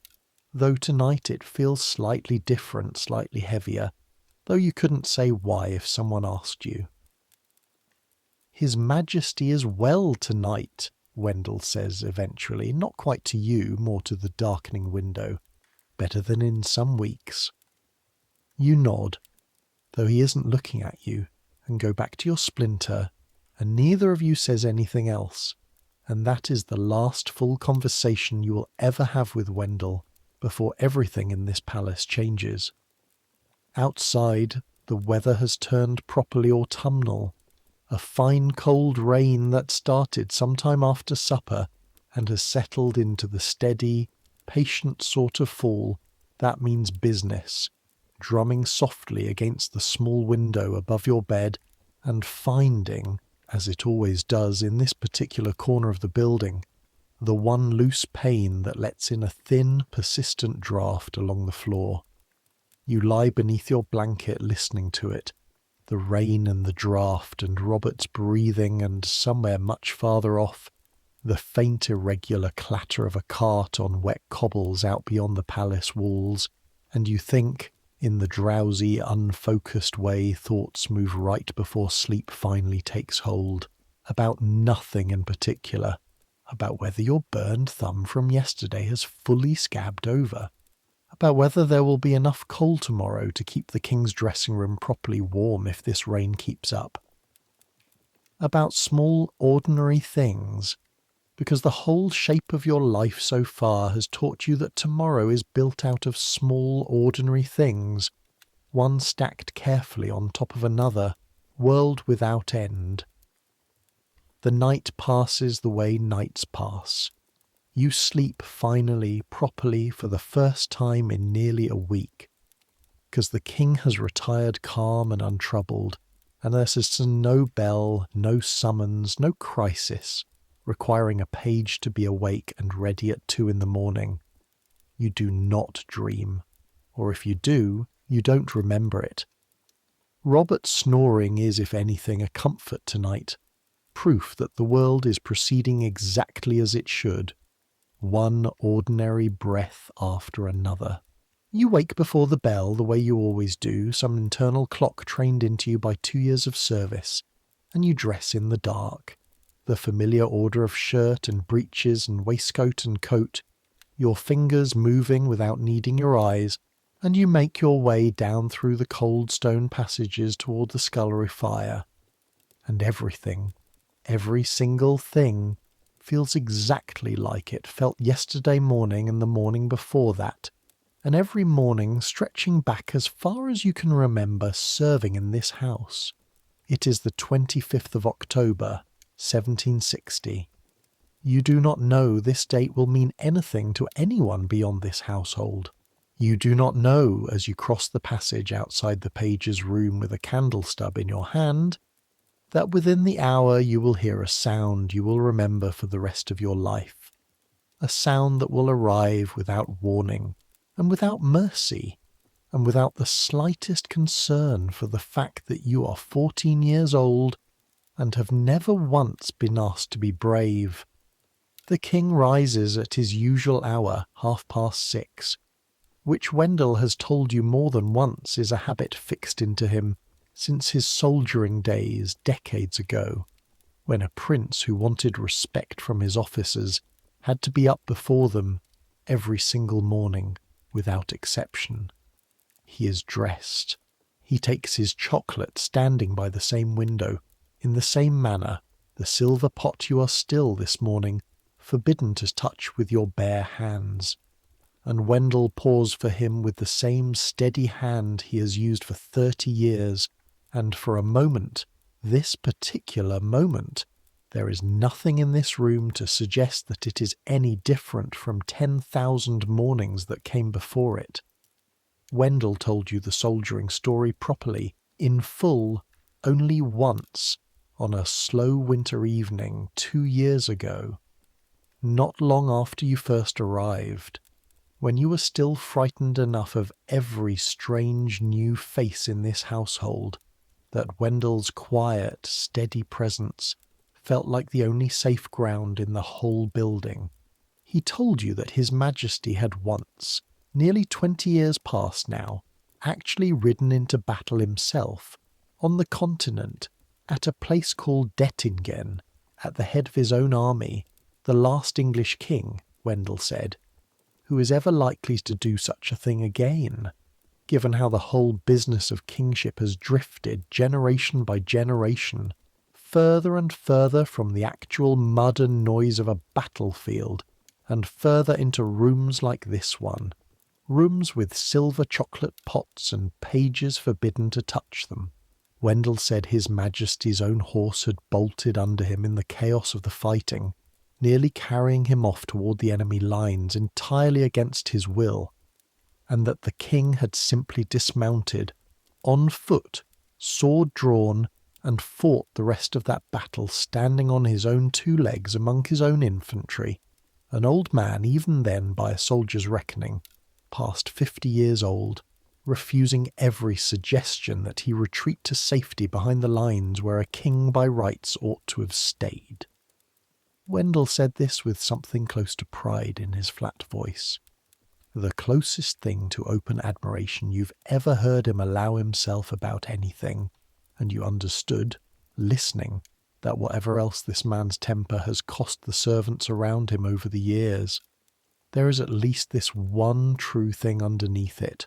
though tonight it feels slightly different, slightly heavier, though you couldn't say why if someone asked you. "His Majesty is well tonight," Wendell says eventually, not quite to you, more to the darkening window. "Better than in some weeks." You nod, though he isn't looking at you, and go back to your splinter, and neither of you says anything else, and that is the last full conversation you will ever have with Wendell before everything in this palace changes. Outside, the weather has turned properly autumnal, a fine cold rain that started some time after supper and has settled into the steady, patient sort of fall that means business, drumming softly against the small window above your bed and finding, as it always does in this particular corner of the building, the one loose pane that lets in a thin, persistent draught along the floor. You lie beneath your blanket listening to it, the rain and the draught and Robert's breathing, and somewhere much farther off, the faint irregular clatter of a cart on wet cobbles out beyond the palace walls, and you think, in the drowsy, unfocused way thoughts move right before sleep finally takes hold, about nothing in particular, about whether your burned thumb from yesterday has fully scabbed over, about whether there will be enough coal tomorrow to keep the king's dressing room properly warm if this rain keeps up, about small, ordinary things, because the whole shape of your life so far has taught you that tomorrow is built out of small, ordinary things, one stacked carefully on top of another, world without end. The night passes the way nights pass. You sleep finally, properly, for the first time in nearly a week, because the king has retired calm and untroubled, and there's no bell, no summons, no crisis requiring a page to be awake and ready at 2 in the morning. You do not dream, or if you do, you don't remember it. Robert's snoring is, if anything, a comfort tonight, proof that the world is proceeding exactly as it should, one ordinary breath after another. You wake before the bell the way you always do, some internal clock trained into you by 2 years of service, and you dress in the dark. The familiar order of shirt and breeches and waistcoat and coat, your fingers moving without needing your eyes, and you make your way down through the cold stone passages toward the scullery fire. And everything, every single thing, feels exactly like it felt yesterday morning and the morning before that, and every morning stretching back as far as you can remember serving in this house. It is the 25th of October, 1760. You do not know this date will mean anything to anyone beyond this household. You do not know, as you cross the passage outside the page's room with a candle stub in your hand, that within the hour you will hear a sound you will remember for the rest of your life. A sound that will arrive without warning, and without mercy, and without the slightest concern for the fact that you are 14 years old and have never once been asked to be brave. The king rises at his usual hour, 6:30, which Wendell has told you more than once is a habit fixed into him since his soldiering days decades ago, when a prince who wanted respect from his officers had to be up before them every single morning without exception. He is dressed. He takes his chocolate standing by the same window, in the same manner, the silver pot you are still this morning forbidden to touch with your bare hands. And Wendell pours for him with the same steady hand he has used for 30 years, and for a moment, this particular moment, there is nothing in this room to suggest that it is any different from 10,000 mornings that came before it. Wendell told you the soldiering story properly, in full, only once, on a slow winter evening 2 years ago, not long after you first arrived, when you were still frightened enough of every strange new face in this household that Wendell's quiet, steady presence felt like the only safe ground in the whole building. He told you that His Majesty had once, nearly 20 years past now, actually ridden into battle himself, on the continent, at a place called Dettingen, at the head of his own army, the last English king, Wendell said. Who is ever likely to do such a thing again, given how the whole business of kingship has drifted, generation by generation, further and further from the actual mud and noise of a battlefield, and further into rooms like this one, rooms with silver chocolate pots and pages forbidden to touch them. Wendell said His Majesty's own horse had bolted under him in the chaos of the fighting, nearly carrying him off toward the enemy lines entirely against his will, and that the king had simply dismounted, on foot, sword drawn, and fought the rest of that battle standing on his own 2 legs among his own infantry, an old man even then by a soldier's reckoning, past 50 years old, refusing every suggestion that he retreat to safety behind the lines where a king by rights ought to have stayed. Wendell said this with something close to pride in his flat voice. The closest thing to open admiration you've ever heard him allow himself about anything, and you understood, listening, that whatever else this man's temper has cost the servants around him over the years, there is at least this one true thing underneath it,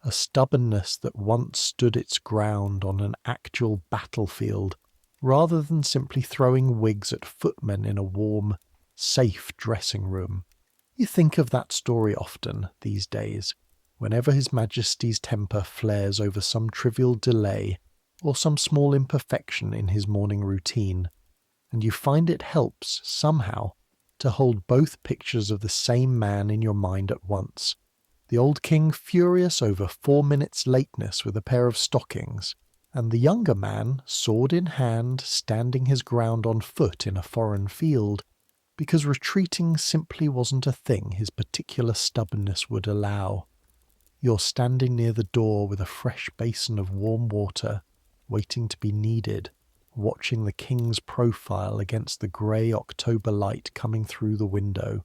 a stubbornness that once stood its ground on an actual battlefield, rather than simply throwing wigs at footmen in a warm, safe dressing room. You think of that story often, these days, whenever His Majesty's temper flares over some trivial delay or some small imperfection in his morning routine, and you find it helps, somehow, to hold both pictures of the same man in your mind at once. The old king furious over 4 minutes' lateness with a pair of stockings, and the younger man, sword in hand, standing his ground on foot in a foreign field, because retreating simply wasn't a thing his particular stubbornness would allow. You're standing near the door with a fresh basin of warm water, waiting to be needed, watching the king's profile against the grey October light coming through the window,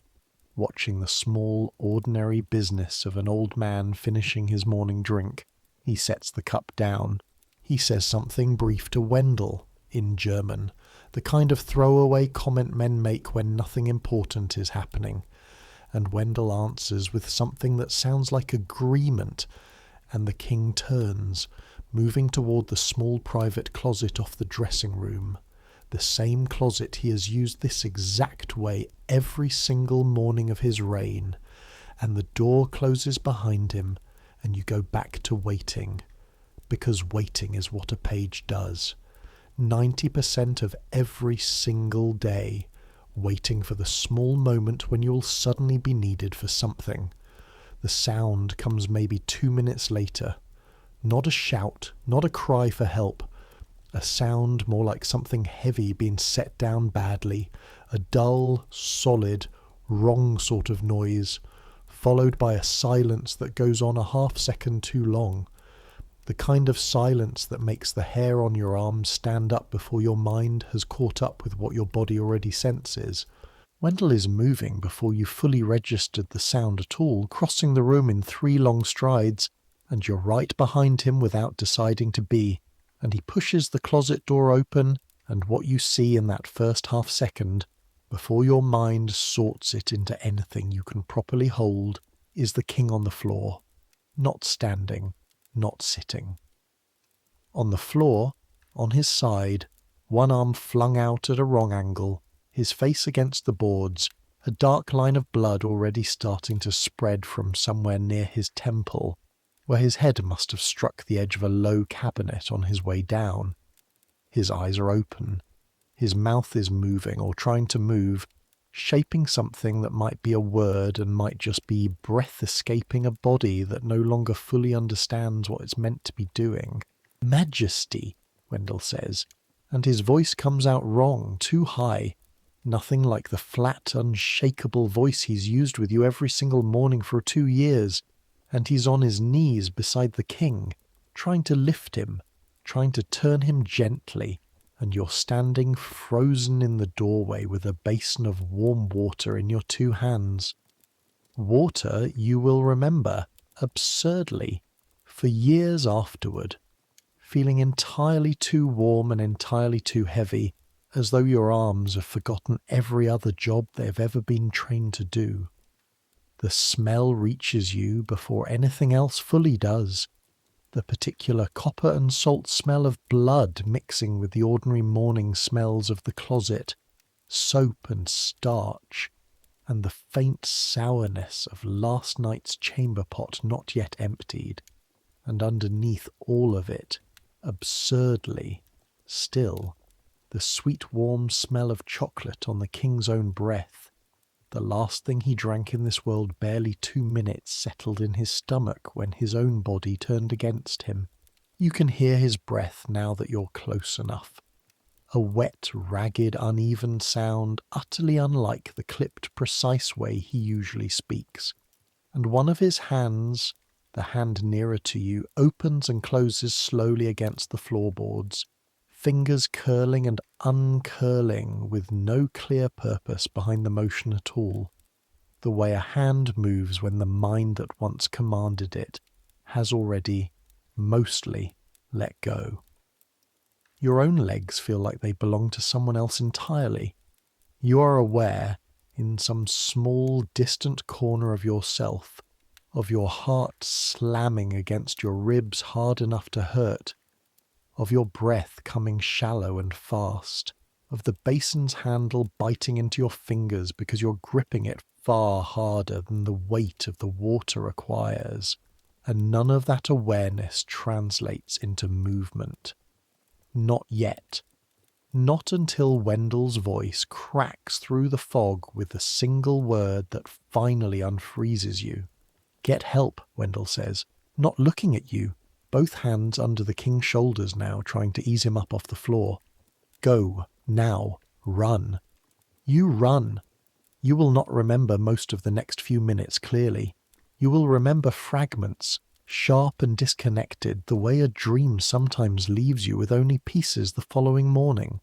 watching the small, ordinary business of an old man finishing his morning drink. He sets the cup down. He says something brief to Wendell, in German, the kind of throwaway comment men make when nothing important is happening. And Wendell answers with something that sounds like agreement, and the king turns, moving toward the small private closet off the dressing room. The same closet he has used this exact way every single morning of his reign, and the door closes behind him, and you go back to waiting, because waiting is what a page does. 90% of every single day, waiting for the small moment when you will suddenly be needed for something. The sound comes maybe 2 minutes later. Not a shout, not a cry for help. A sound more like something heavy being set down badly, a dull, solid, wrong sort of noise, followed by a silence that goes on a half-second too long. The kind of silence that makes the hair on your arms stand up before your mind has caught up with what your body already senses. Wendell is moving before you fully registered the sound at all, crossing the room in 3 long strides, and you're right behind him without deciding to be, and he pushes the closet door open, and what you see in that first half-second, before your mind sorts it into anything you can properly hold, is the king on the floor, not standing, not sitting. On the floor, on his side, one arm flung out at a wrong angle, his face against the boards, a dark line of blood already starting to spread from somewhere near his temple, where his head must have struck the edge of a low cabinet on his way down. His eyes are open. His mouth is moving, or trying to move, shaping something that might be a word and might just be breath escaping a body that no longer fully understands what it's meant to be doing. Majesty, Wendell says, and his voice comes out wrong, too high. Nothing like the flat, unshakable voice he's used with you every single morning for 2 years. And he's on his knees beside the king, trying to lift him, trying to turn him gently, and you're standing frozen in the doorway with a basin of warm water in your 2 hands. Water you will remember, absurdly, for years afterward, feeling entirely too warm and entirely too heavy, as though your arms have forgotten every other job they've ever been trained to do. The smell reaches you before anything else fully does. The particular copper and salt smell of blood mixing with the ordinary morning smells of the closet, soap and starch, and the faint sourness of last night's chamber pot not yet emptied, and underneath all of it, absurdly, still, the sweet warm smell of chocolate on the king's own breath. The last thing he drank in this world barely 2 minutes settled in his stomach when his own body turned against him. You can hear his breath now that you're close enough. A wet, ragged, uneven sound utterly unlike the clipped, precise way he usually speaks. And one of his hands, the hand nearer to you, opens and closes slowly against the floorboards, fingers curling and uncurling with no clear purpose behind the motion at all, the way a hand moves when the mind that once commanded it has already, mostly, let go. Your own legs feel like they belong to someone else entirely. You are aware, in some small, distant corner of yourself, of your heart slamming against your ribs hard enough to hurt, of your breath coming shallow and fast, of the basin's handle biting into your fingers because you're gripping it far harder than the weight of the water requires, and none of that awareness translates into movement. Not yet. Not until Wendell's voice cracks through the fog with the single word that finally unfreezes you. "Get help," Wendell says, not looking at you, both hands under the king's shoulders now, trying to ease him up off the floor. "Go, now, run." You run. You will not remember most of the next few minutes clearly. You will remember fragments, sharp and disconnected, the way a dream sometimes leaves you with only pieces the following morning.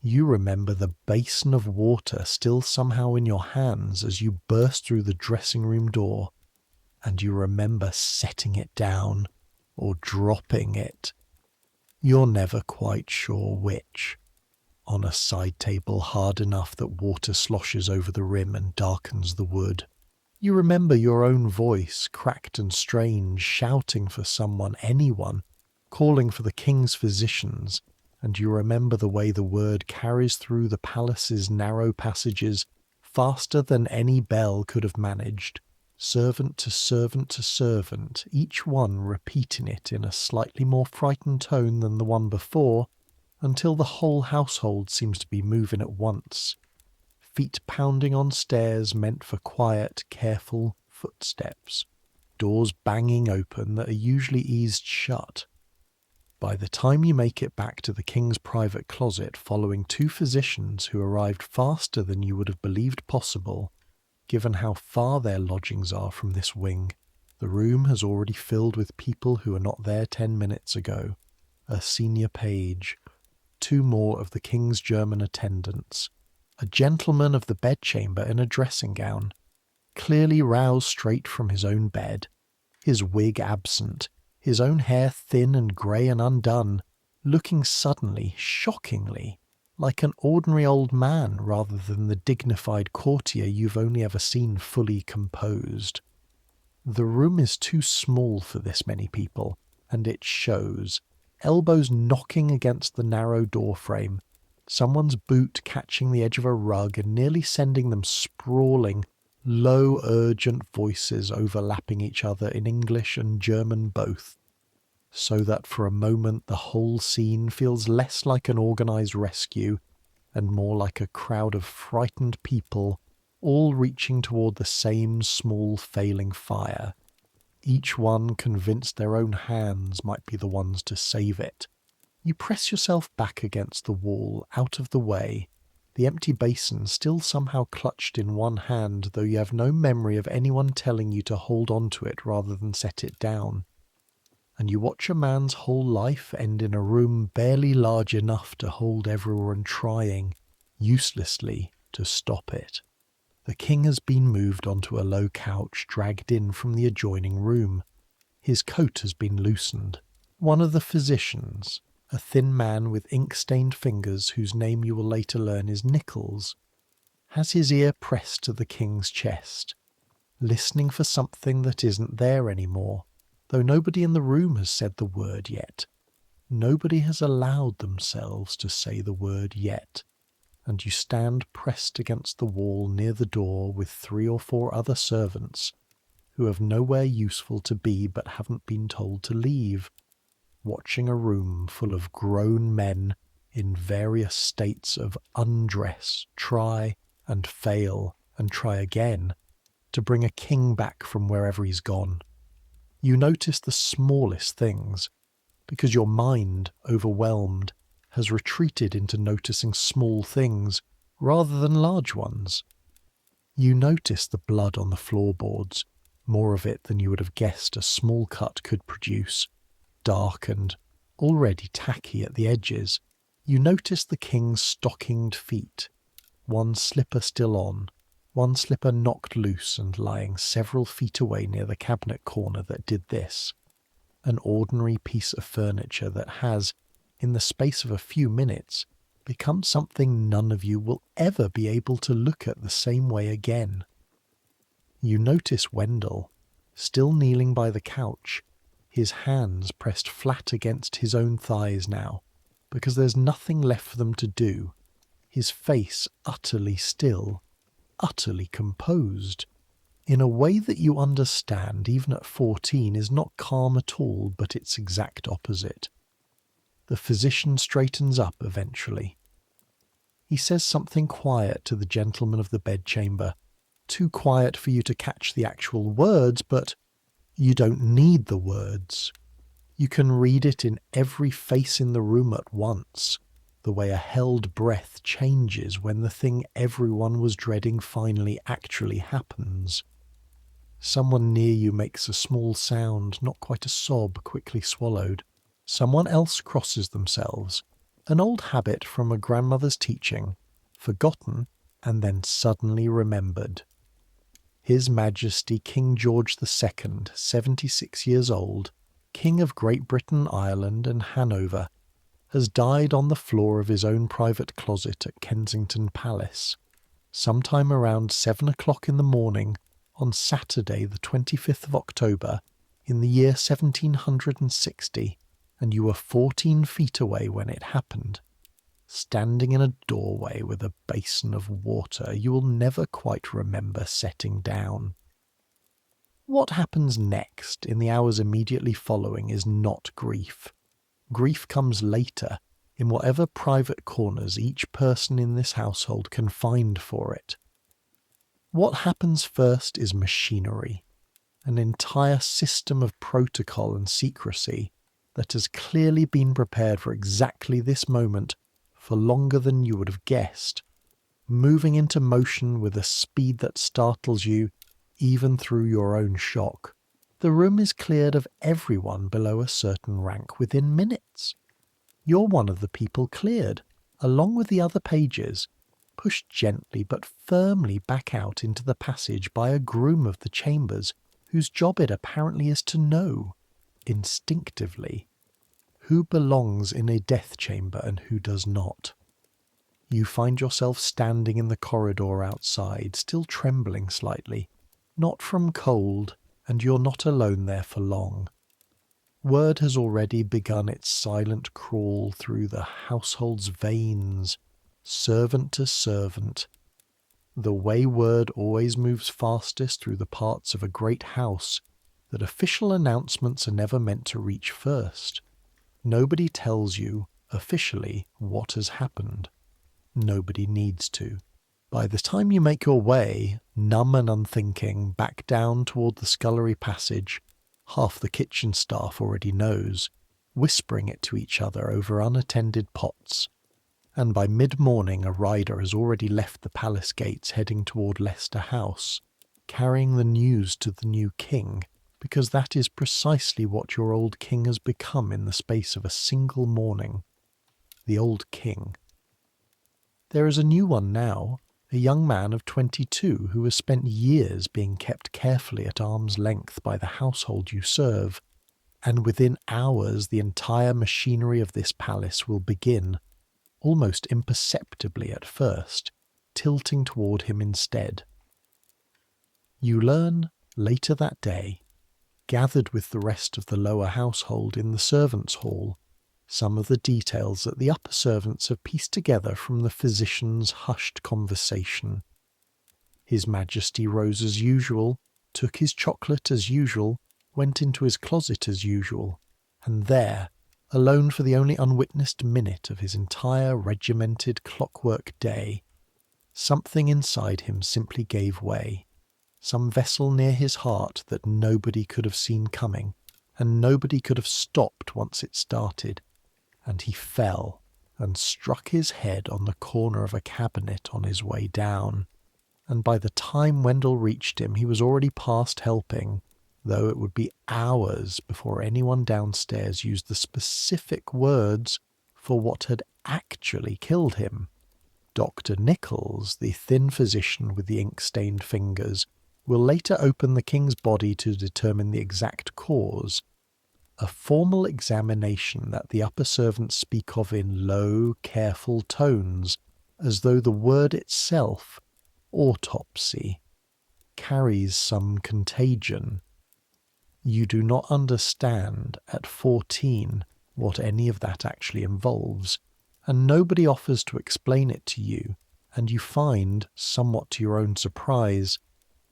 You remember the basin of water still somehow in your hands as you burst through the dressing room door, and you remember setting it down or dropping it. You're never quite sure which. On a side table hard enough that water sloshes over the rim and darkens the wood. You remember your own voice, cracked and strange, shouting for someone, anyone, calling for the king's physicians, and you remember the way the word carries through the palace's narrow passages faster than any bell could have managed, servant to servant to servant, each one repeating it in a slightly more frightened tone than the one before, until the whole household seems to be moving at once. Feet pounding on stairs meant for quiet, careful footsteps. Doors banging open that are usually eased shut. By the time you make it back to the king's private closet following two physicians who arrived faster than you would have believed possible, given how far their lodgings are from this wing, the room has already filled with people who were not there 10 minutes ago. A senior page, 2 more of the king's German attendants, a gentleman of the bedchamber in a dressing gown, clearly roused straight from his own bed, his wig absent, his own hair thin and grey and undone, looking suddenly, shockingly, like an ordinary old man rather than the dignified courtier you've only ever seen fully composed. The room is too small for this many people, and it shows. Elbows knocking against the narrow door frame, someone's boot catching the edge of a rug and nearly sending them sprawling, low, urgent voices overlapping each other in English and German both, so that for a moment the whole scene feels less like an organised rescue and more like a crowd of frightened people all reaching toward the same small failing fire, each one convinced their own hands might be the ones to save it. You press yourself back against the wall, out of the way, the empty basin still somehow clutched in one hand, though you have no memory of anyone telling you to hold on to it rather than set it down. And you watch a man's whole life end in a room barely large enough to hold everyone trying, uselessly, to stop it. The king has been moved onto a low couch dragged in from the adjoining room. His coat has been loosened. One of the physicians, a thin man with ink-stained fingers whose name you will later learn is Nichols, has his ear pressed to the king's chest, listening for something that isn't there anymore, though nobody in the room has said the word yet. Nobody has allowed themselves to say the word yet. And you stand pressed against the wall near the door with 3 or 4 other servants who have nowhere useful to be but haven't been told to leave, watching a room full of grown men in various states of undress, try and fail and try again to bring a king back from wherever he's gone. You notice the smallest things, because your mind, overwhelmed, has retreated into noticing small things rather than large ones. You notice the blood on the floorboards, more of it than you would have guessed a small cut could produce, dark and already tacky at the edges. You notice the king's stockinged feet, one slipper still on, one slipper knocked loose and lying several feet away near the cabinet corner that did this. An ordinary piece of furniture that has, in the space of a few minutes, become something none of you will ever be able to look at the same way again. You notice Wendell, still kneeling by the couch, his hands pressed flat against his own thighs now, because there's nothing left for them to do, his face utterly still, utterly composed, in a way that you understand even at 14 is not calm at all but its exact opposite. The physician straightens up eventually, He says something quiet to the gentleman of the bedchamber, too quiet for you to catch the actual words, but you don't need the words. You can read it in every face in the room at once, the way a held breath changes when the thing everyone was dreading finally actually happens. Someone near you makes a small sound, not quite a sob, quickly swallowed. Someone else crosses themselves, an old habit from a grandmother's teaching, forgotten and then suddenly remembered. His Majesty King George II, 76 years old, King of Great Britain, Ireland and Hanover, has died on the floor of his own private closet at Kensington Palace, sometime around 7 o'clock in the morning on Saturday the 25th of October in the year 1760, and you were 14 feet away when it happened. Standing in a doorway with a basin of water you will never quite remember setting down. What happens next in the hours immediately following is not grief. Grief comes later, in whatever private corners each person in this household can find for it. What happens first is machinery, an entire system of protocol and secrecy that has clearly been prepared for exactly this moment for longer than you would have guessed, moving into motion with a speed that startles you even through your own shock. The room is cleared of everyone below a certain rank within minutes. You're one of the people cleared, along with the other pages, pushed gently but firmly back out into the passage by a groom of the chambers whose job it apparently is to know, instinctively, who belongs in a death chamber and who does not. You find yourself standing in the corridor outside, still trembling slightly, not from cold, and you're not alone there for long. Word has already begun its silent crawl through the household's veins, servant to servant. The way word always moves fastest through the parts of a great house that official announcements are never meant to reach first. Nobody tells you, officially, what has happened. Nobody needs to. By the time you make your way, numb and unthinking, back down toward the scullery passage, half the kitchen staff already knows, whispering it to each other over unattended pots, and by mid-morning a rider has already left the palace gates heading toward Leicester House, carrying the news to the new king, because that is precisely what your old king has become in the space of a single morning. The old king. There is a new one now, a young man of 22 who has spent years being kept carefully at arm's length by the household you serve, and within hours the entire machinery of this palace will begin, almost imperceptibly at first, tilting toward him instead. You learn, later that day, gathered with the rest of the lower household in the servants' hall, some of the details that the upper servants have pieced together from the physician's hushed conversation. His Majesty rose as usual, took his chocolate as usual, went into his closet as usual, and there, alone for the only unwitnessed minute of his entire regimented clockwork day, something inside him simply gave way, some vessel near his heart that nobody could have seen coming, and nobody could have stopped once it started, and he fell and struck his head on the corner of a cabinet on his way down, and by the time Wendell reached him he was already past helping, though it would be hours before anyone downstairs used the specific words for what had actually killed him. Dr. Nichols, the thin physician with the ink-stained fingers, will later open the king's body to determine the exact cause, a formal examination that the upper servants speak of in low, careful tones, as though the word itself, autopsy, carries some contagion. You do not understand, at 14, what any of that actually involves, and nobody offers to explain it to you, and you find, somewhat to your own surprise,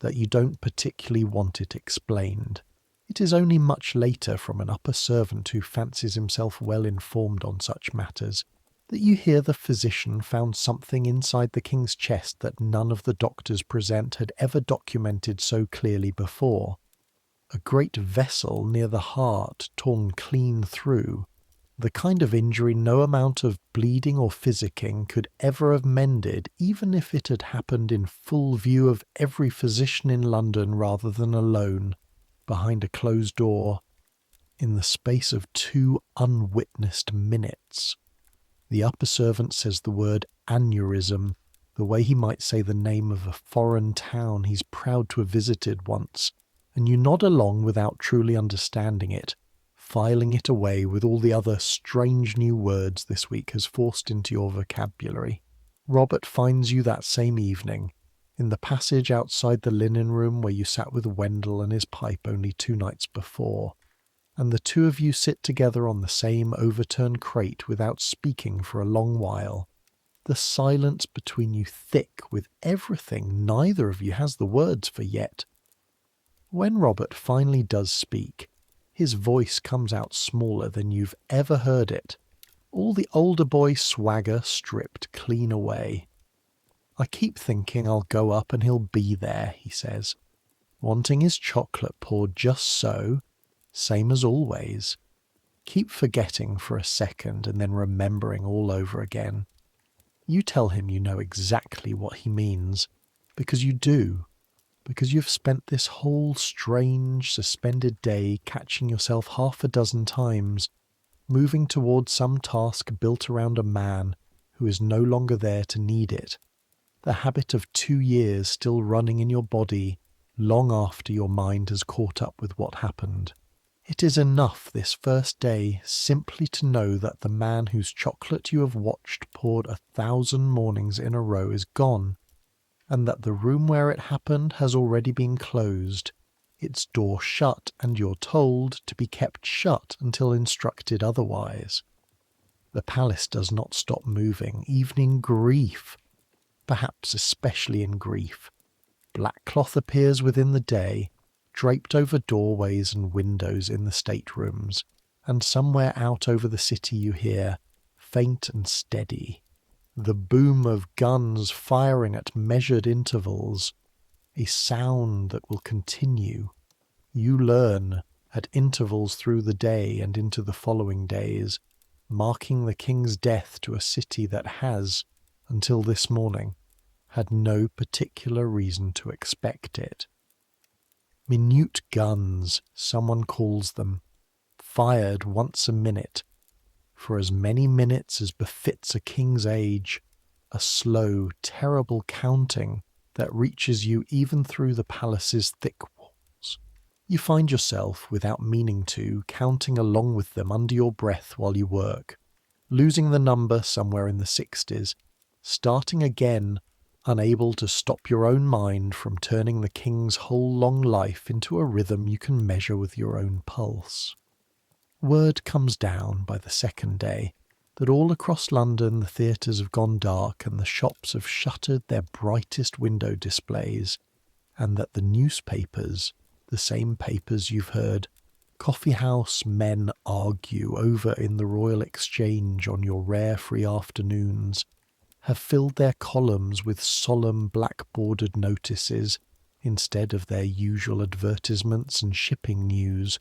that you don't particularly want it explained. It is only much later from an upper servant who fancies himself well informed on such matters that you hear the physician found something inside the king's chest that none of the doctors present had ever documented so clearly before. A great vessel near the heart torn clean through, the kind of injury no amount of bleeding or physicking could ever have mended, even if it had happened in full view of every physician in London rather than alone, behind a closed door, in the space of 2 unwitnessed minutes. The upper servant says the word aneurysm, the way he might say the name of a foreign town he's proud to have visited once, and you nod along without truly understanding it, filing it away with all the other strange new words this week has forced into your vocabulary. Robert finds you that same evening, in the passage outside the linen room where you sat with Wendell and his pipe only 2 nights before, and the 2 of you sit together on the same overturned crate without speaking for a long while, the silence between you thick with everything neither of you has the words for yet. When Robert finally does speak, his voice comes out smaller than you've ever heard it, all the older boy swagger stripped clean away. "I keep thinking I'll go up and he'll be there," he says, "wanting his chocolate poured just so, same as always. Keep forgetting for a second and then remembering all over again. You tell him you know exactly what he means, because you do, because you've spent this whole strange, suspended day catching yourself 6 times, moving towards some task built around a man who is no longer there to need it, the habit of 2 years still running in your body long after your mind has caught up with what happened. It is enough this first day simply to know that the man whose chocolate you have watched poured 1,000 mornings in a row is gone, and that the room where it happened has already been closed, its door shut, and you're told to be kept shut until instructed otherwise. The palace does not stop moving, even in grief, perhaps especially in grief. Black cloth appears within the day, draped over doorways and windows in the staterooms, and somewhere out over the city you hear, faint and steady, the boom of guns firing at measured intervals, a sound that will continue. You learn, at intervals through the day and into the following days, marking the king's death to a city that has, until this morning, had no particular reason to expect it. Minute guns, someone calls them, fired once a minute, for as many minutes as befits a king's age, a slow, terrible counting that reaches you even through the palace's thick walls. You find yourself, without meaning to, counting along with them under your breath while you work, losing the number somewhere in the 60s, starting again, unable to stop your own mind from turning the king's whole long life into a rhythm you can measure with your own pulse. Word comes down by the second day that all across London the theatres have gone dark and the shops have shuttered their brightest window displays, and that the newspapers, the same papers you've heard coffee-house men argue over in the Royal Exchange on your rare free afternoons, have filled their columns with solemn black-bordered notices instead of their usual advertisements and shipping news.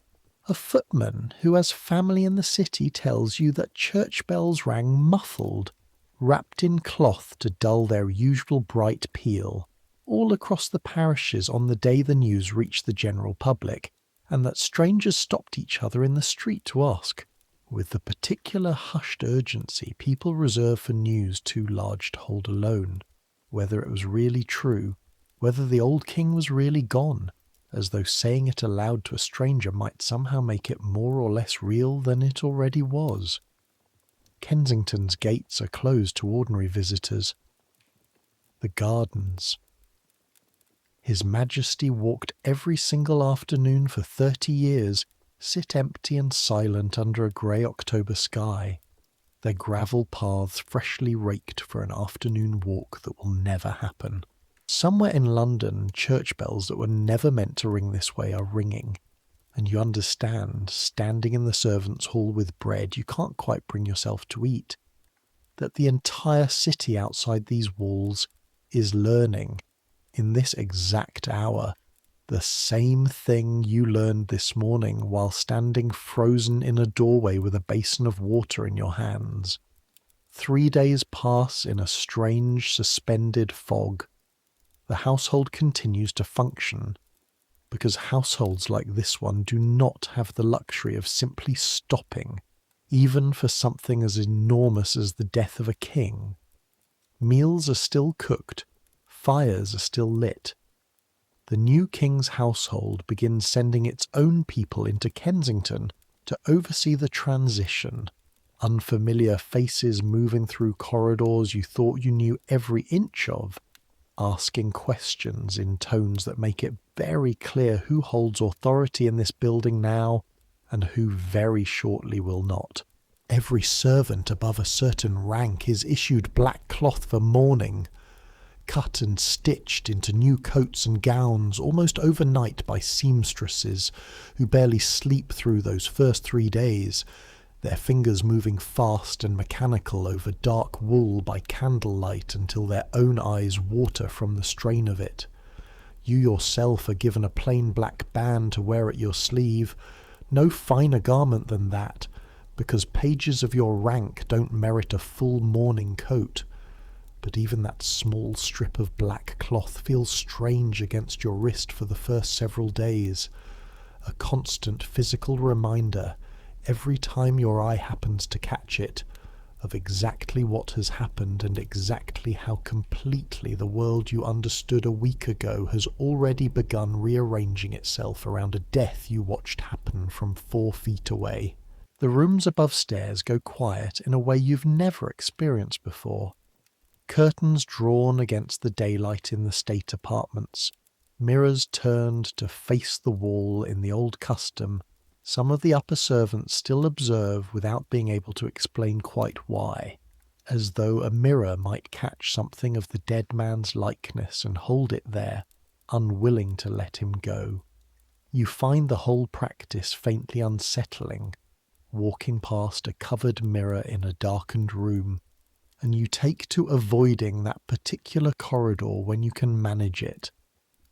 A footman who has family in the city tells you that church bells rang muffled, wrapped in cloth to dull their usual bright peal, all across the parishes on the day the news reached the general public, and that strangers stopped each other in the street to ask, with the particular hushed urgency people reserve for news too large to hold alone, whether it was really true, whether the old king was really gone, as though saying it aloud to a stranger might somehow make it more or less real than it already was. Kensington's gates are closed to ordinary visitors. The gardens. His Majesty walked every single afternoon for 30 years, sit empty and silent under a grey October sky, their gravel paths freshly raked for an afternoon walk that will never happen. Somewhere in London, church bells that were never meant to ring this way are ringing, and you understand, standing in the servants' hall with bread you can't quite bring yourself to eat. that the entire city outside these walls is learning, in this exact hour, the same thing you learned this morning while standing frozen in a doorway with a basin of water in your hands. 3 days pass in a strange, suspended fog. The household continues to function, because households like this one do not have the luxury of simply stopping, even for something as enormous as the death of a king. Meals are still cooked, fires are still lit. The new king's household begins sending its own people into Kensington to oversee the transition. Unfamiliar faces moving through corridors you thought you knew every inch of, asking questions in tones that make it very clear who holds authority in this building now and who very shortly will not. Every servant above a certain rank is issued black cloth for mourning, cut and stitched into new coats and gowns almost overnight by seamstresses who barely sleep through those first 3 days, their fingers moving fast and mechanical over dark wool by candlelight until their own eyes water from the strain of it. You yourself are given a plain black band to wear at your sleeve, no finer garment than that, because pages of your rank don't merit a full mourning coat. But even that small strip of black cloth feels strange against your wrist for the first several days, a constant physical reminder every time your eye happens to catch it, of exactly what has happened and exactly how completely the world you understood a week ago has already begun rearranging itself around a death you watched happen from 4 feet away. The rooms above stairs go quiet in a way you've never experienced before. Curtains drawn against the daylight in the state apartments, mirrors turned to face the wall in the old custom some of the upper servants still observe without being able to explain quite why, as though a mirror might catch something of the dead man's likeness and hold it there, unwilling to let him go. You find the whole practice faintly unsettling, walking past a covered mirror in a darkened room, and you take to avoiding that particular corridor when you can manage it,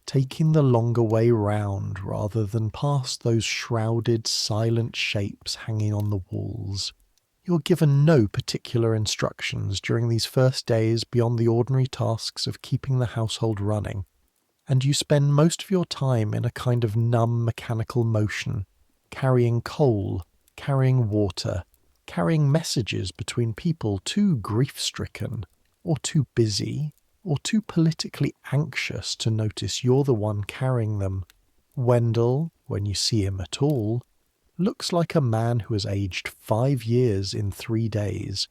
taking the longer way round rather than past those shrouded, silent shapes hanging on the walls. You're given no particular instructions during these first days beyond the ordinary tasks of keeping the household running, and you spend most of your time in a kind of numb mechanical motion, carrying coal, carrying water, carrying messages between people too grief-stricken, or too busy, or too politically anxious to notice you're the one carrying them. Wendell, when you see him at all, looks like a man who has aged 5 years in 3 days,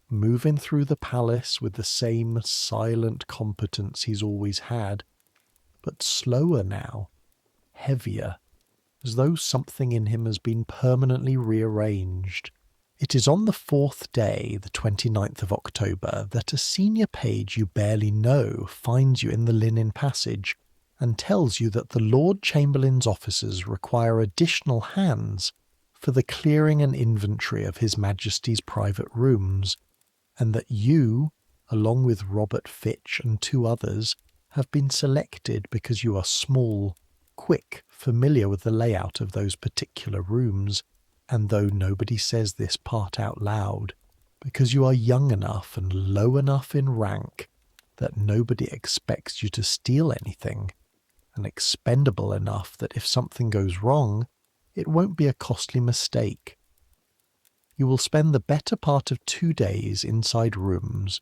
moving through the palace with the same silent competence he's always had, but slower now, heavier, as though something in him has been permanently rearranged. It is on the 4th day, the 29th of October, that a senior page you barely know finds you in the linen passage and tells you that the Lord Chamberlain's officers require additional hands for the clearing and inventory of His Majesty's private rooms, and that you, along with Robert Fitch and 2 others, have been selected because you are small, quick, familiar with the layout of those particular rooms, and though nobody says this part out loud, because you are young enough and low enough in rank that nobody expects you to steal anything, and expendable enough that if something goes wrong, it won't be a costly mistake. You will spend the better part of 2 days inside rooms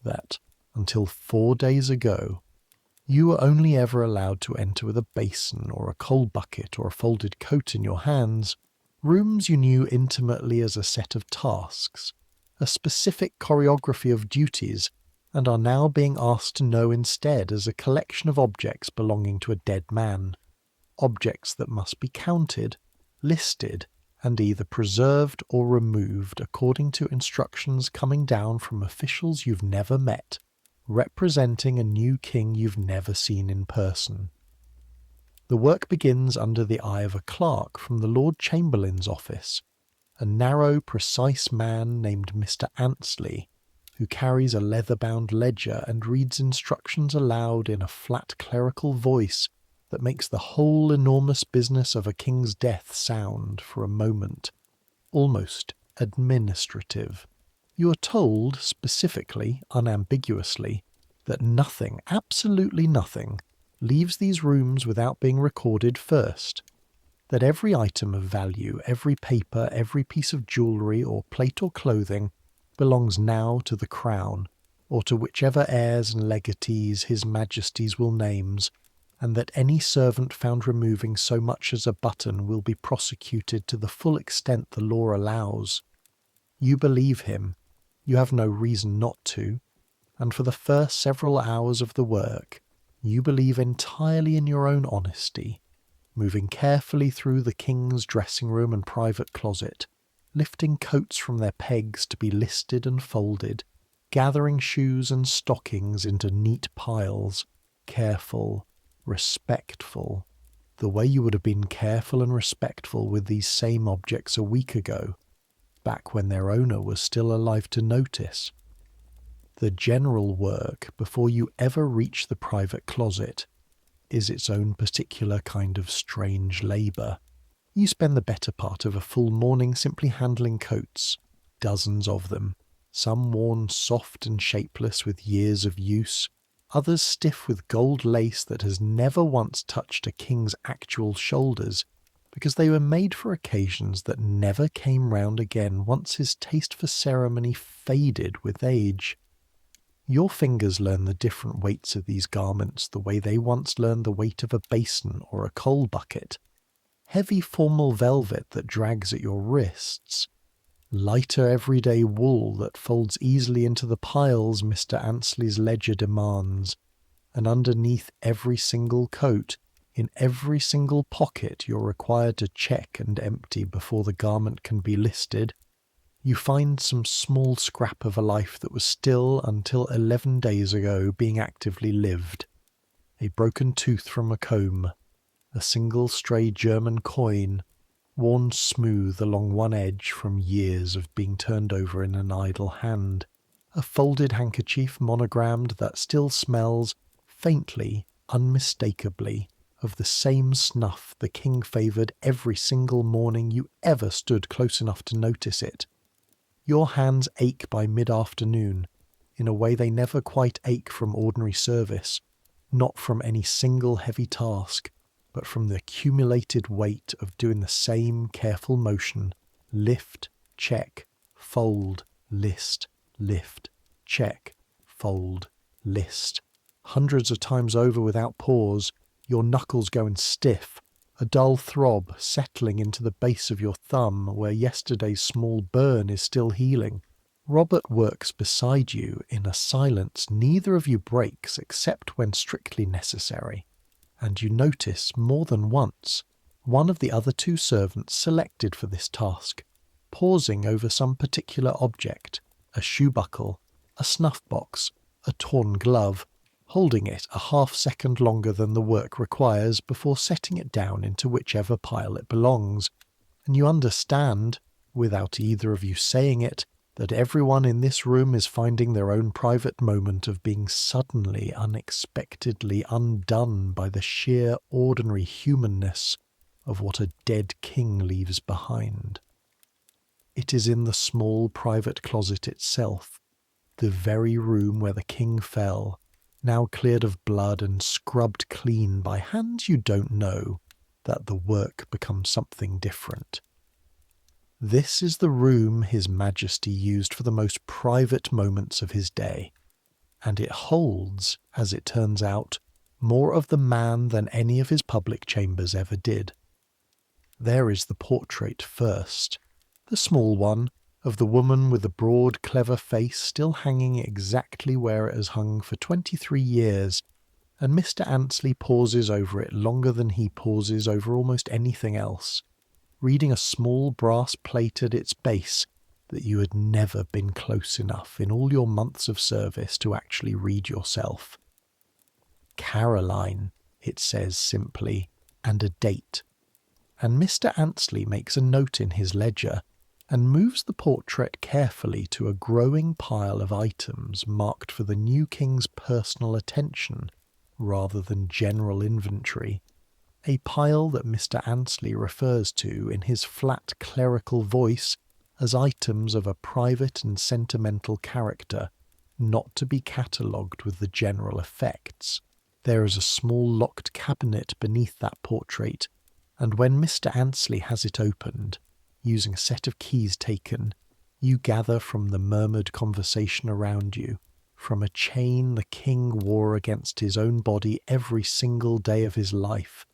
that, until 4 days ago, you were only ever allowed to enter with a basin or a coal bucket or a folded coat in your hands, rooms you knew intimately as a set of tasks, a specific choreography of duties, and are now being asked to know instead as a collection of objects belonging to a dead man, objects that must be counted, listed, and either preserved or removed according to instructions coming down from officials you've never met, representing a new king you've never seen in person. The work begins under the eye of a clerk from the Lord Chamberlain's office, a narrow, precise man named Mr. Antley, who carries a leather-bound ledger and reads instructions aloud in a flat clerical voice that makes the whole enormous business of a king's death sound, for a moment, almost administrative. You are told, specifically, unambiguously, that nothing, absolutely nothing, leaves these rooms without being recorded first, that every item of value, every paper, every piece of jewellery or plate or clothing belongs now to the Crown, or to whichever heirs and legatees His Majesty's will names, and that any servant found removing so much as a button will be prosecuted to the full extent the law allows. You believe him, you have no reason not to, and for the first several hours of the work, you believe entirely in your own honesty, moving carefully through the king's dressing room and private closet, lifting coats from their pegs to be listed and folded, gathering shoes and stockings into neat piles, careful, respectful, the way you would have been careful and respectful with these same objects a week ago, back when their owner was still alive to notice. The general work, before you ever reach the private closet, is its own particular kind of strange labour. You spend the better part of a full morning simply handling coats, dozens of them, some worn soft and shapeless with years of use, others stiff with gold lace that has never once touched a king's actual shoulders, because they were made for occasions that never came round again once his taste for ceremony faded with age. Your fingers learn the different weights of these garments the way they once learned the weight of a basin or a coal bucket. Heavy formal velvet that drags at your wrists, lighter everyday wool that folds easily into the piles Mr. Ansley's ledger demands, and underneath every single coat, in every single pocket you're required to check and empty before the garment can be listed, you find some small scrap of a life that was still, until 11 days ago, being actively lived. A broken tooth from a comb, a single stray German coin, worn smooth along one edge from years of being turned over in an idle hand, a folded handkerchief monogrammed that still smells, faintly, unmistakably, of the same snuff the king favoured every single morning you ever stood close enough to notice it. Your hands ache by mid-afternoon, in a way they never quite ache from ordinary service, not from any single heavy task, but from the accumulated weight of doing the same careful motion, lift, check, fold, list, lift, check, fold, list, hundreds of times over without pause, your knuckles going stiff, a dull throb settling into the base of your thumb where yesterday's small burn is still healing. Robert works beside you in a silence neither of you breaks except when strictly necessary, and you notice more than once one of the other two servants selected for this task, pausing over some particular object, a shoe buckle, a snuff box, a torn glove, holding it a half-second longer than the work requires before setting it down into whichever pile it belongs, and you understand, without either of you saying it, that everyone in this room is finding their own private moment of being suddenly, unexpectedly undone by the sheer ordinary humanness of what a dead king leaves behind. It is in the small private closet itself, the very room where the king fell, now cleared of blood and scrubbed clean by hands you don't know, that the work becomes something different. This is the room His Majesty used for the most private moments of his day, and it holds, as it turns out, more of the man than any of his public chambers ever did. There is the portrait first, the small one, of the woman with the broad, clever face still hanging exactly where it has hung for 23 years, and Mr. Ansley pauses over it longer than he pauses over almost anything else, reading a small brass plate at its base that you had never been close enough in all your months of service to actually read yourself. Caroline, it says simply, and a date. And Mr. Ansley makes a note in his ledger, and moves the portrait carefully to a growing pile of items marked for the new king's personal attention rather than general inventory, a pile that Mr. Annesley refers to in his flat clerical voice as items of a private and sentimental character, not to be catalogued with the general effects. There is a small locked cabinet beneath that portrait, and when Mr. Annesley has it opened, using a set of keys taken, you gather from the murmured conversation around you, from a chain the king wore against his own body every single day of his life.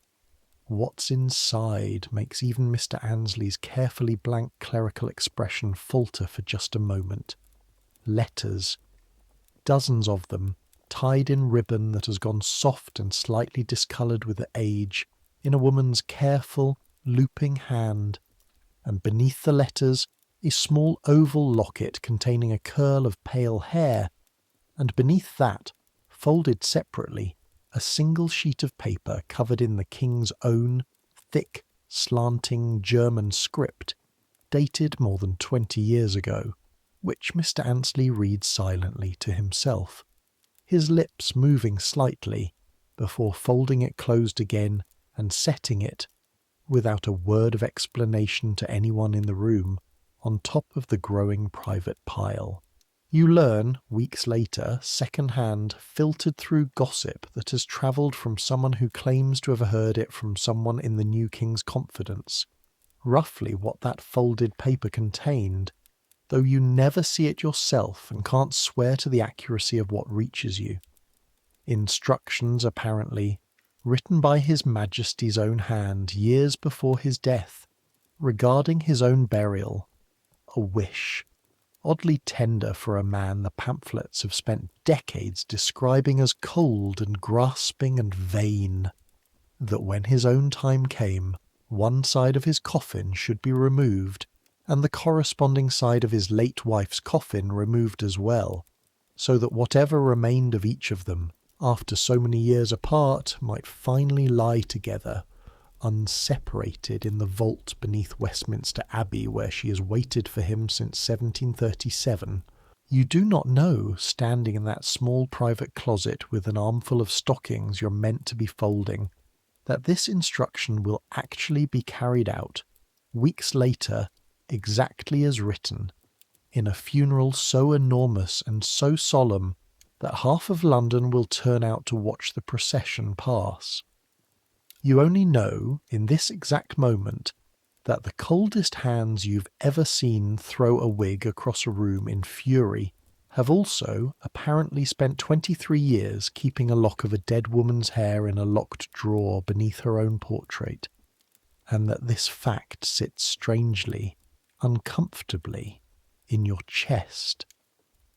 What's inside makes even Mr. Annesley's carefully blank clerical expression falter for just a moment. Letters. Dozens of them, tied in ribbon that has gone soft and slightly discoloured with age, in a woman's careful, looping hand, and beneath the letters a small oval locket containing a curl of pale hair, and beneath that, folded separately, a single sheet of paper covered in the king's own thick, slanting German script, dated more than 20 years ago, which Mr. Annesley reads silently to himself, his lips moving slightly, before folding it closed again and setting it, without a word of explanation to anyone in the room, on top of the growing private pile. You learn, weeks later, second-hand, filtered through gossip that has travelled from someone who claims to have heard it from someone in the new king's confidence, roughly what that folded paper contained, though you never see it yourself and can't swear to the accuracy of what reaches you. Instructions, apparently, written by His Majesty's own hand years before his death, regarding his own burial, a wish, oddly tender for a man the pamphlets have spent decades describing as cold and grasping and vain, that when his own time came, one side of his coffin should be removed, and the corresponding side of his late wife's coffin removed as well, so that whatever remained of each of them, after so many years apart, might finally lie together, unseparated in the vault beneath Westminster Abbey where she has waited for him since 1737. You do not know, standing in that small private closet with an armful of stockings you're meant to be folding, that this instruction will actually be carried out, weeks later, exactly as written, in a funeral so enormous and so solemn that half of London will turn out to watch the procession pass. You only know, in this exact moment, that the coldest hands you've ever seen throw a wig across a room in fury have also apparently spent 23 years keeping a lock of a dead woman's hair in a locked drawer beneath her own portrait, and that this fact sits strangely, uncomfortably, in your chest,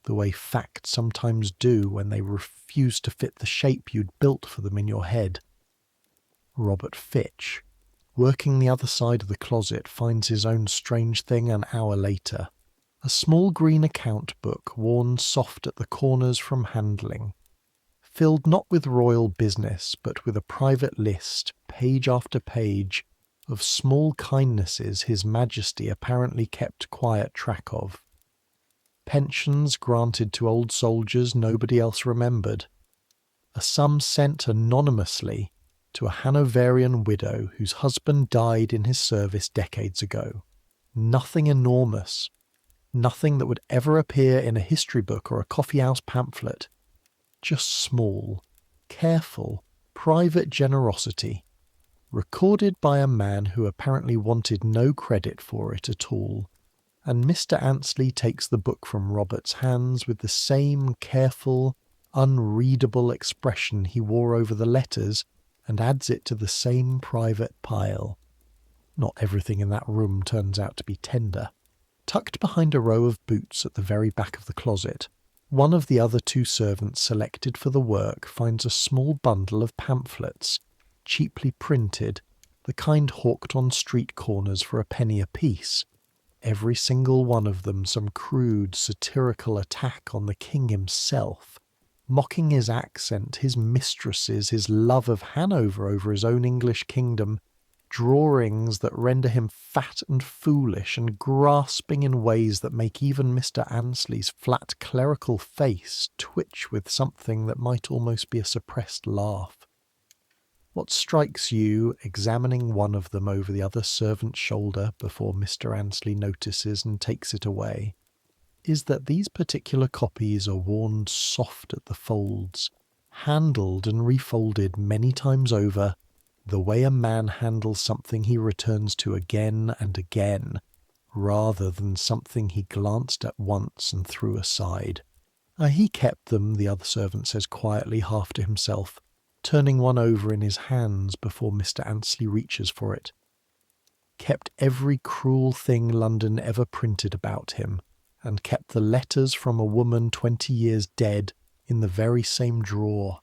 the way facts sometimes do when they refuse to fit the shape you'd built for them in your head. Robert Fitch, working the other side of the closet, finds his own strange thing an hour later. A small green account book worn soft at the corners from handling, filled not with royal business but with a private list, page after page, of small kindnesses His Majesty apparently kept quiet track of. Pensions granted to old soldiers nobody else remembered. A sum sent anonymously to a Hanoverian widow whose husband died in his service decades ago. Nothing enormous, nothing that would ever appear in a history book or a coffee-house pamphlet. Just small, careful, private generosity, recorded by a man who apparently wanted no credit for it at all. And Mr. Annesley takes the book from Robert's hands with the same careful, unreadable expression he wore over the letters and adds it to the same private pile. Not everything in that room turns out to be tender. Tucked behind a row of boots at the very back of the closet, one of the other two servants selected for the work finds a small bundle of pamphlets, cheaply printed, the kind hawked on street corners for a penny apiece. Every single one of them some crude, satirical attack on the king himself, mocking his accent, his mistresses, his love of Hanover over his own English kingdom, drawings that render him fat and foolish and grasping in ways that make even Mr. Annesley's flat clerical face twitch with something that might almost be a suppressed laugh. What strikes you, examining one of them over the other servant's shoulder before Mr. Annesley notices and takes it away, is that these particular copies are worn soft at the folds, handled and refolded many times over, the way a man handles something he returns to again and again, rather than something he glanced at once and threw aside. He kept them, the other servant says quietly, half to himself, turning one over in his hands before Mr. Annesley reaches for it. Kept every cruel thing London ever printed about him, and kept the letters from a woman 20 years dead in the very same drawer,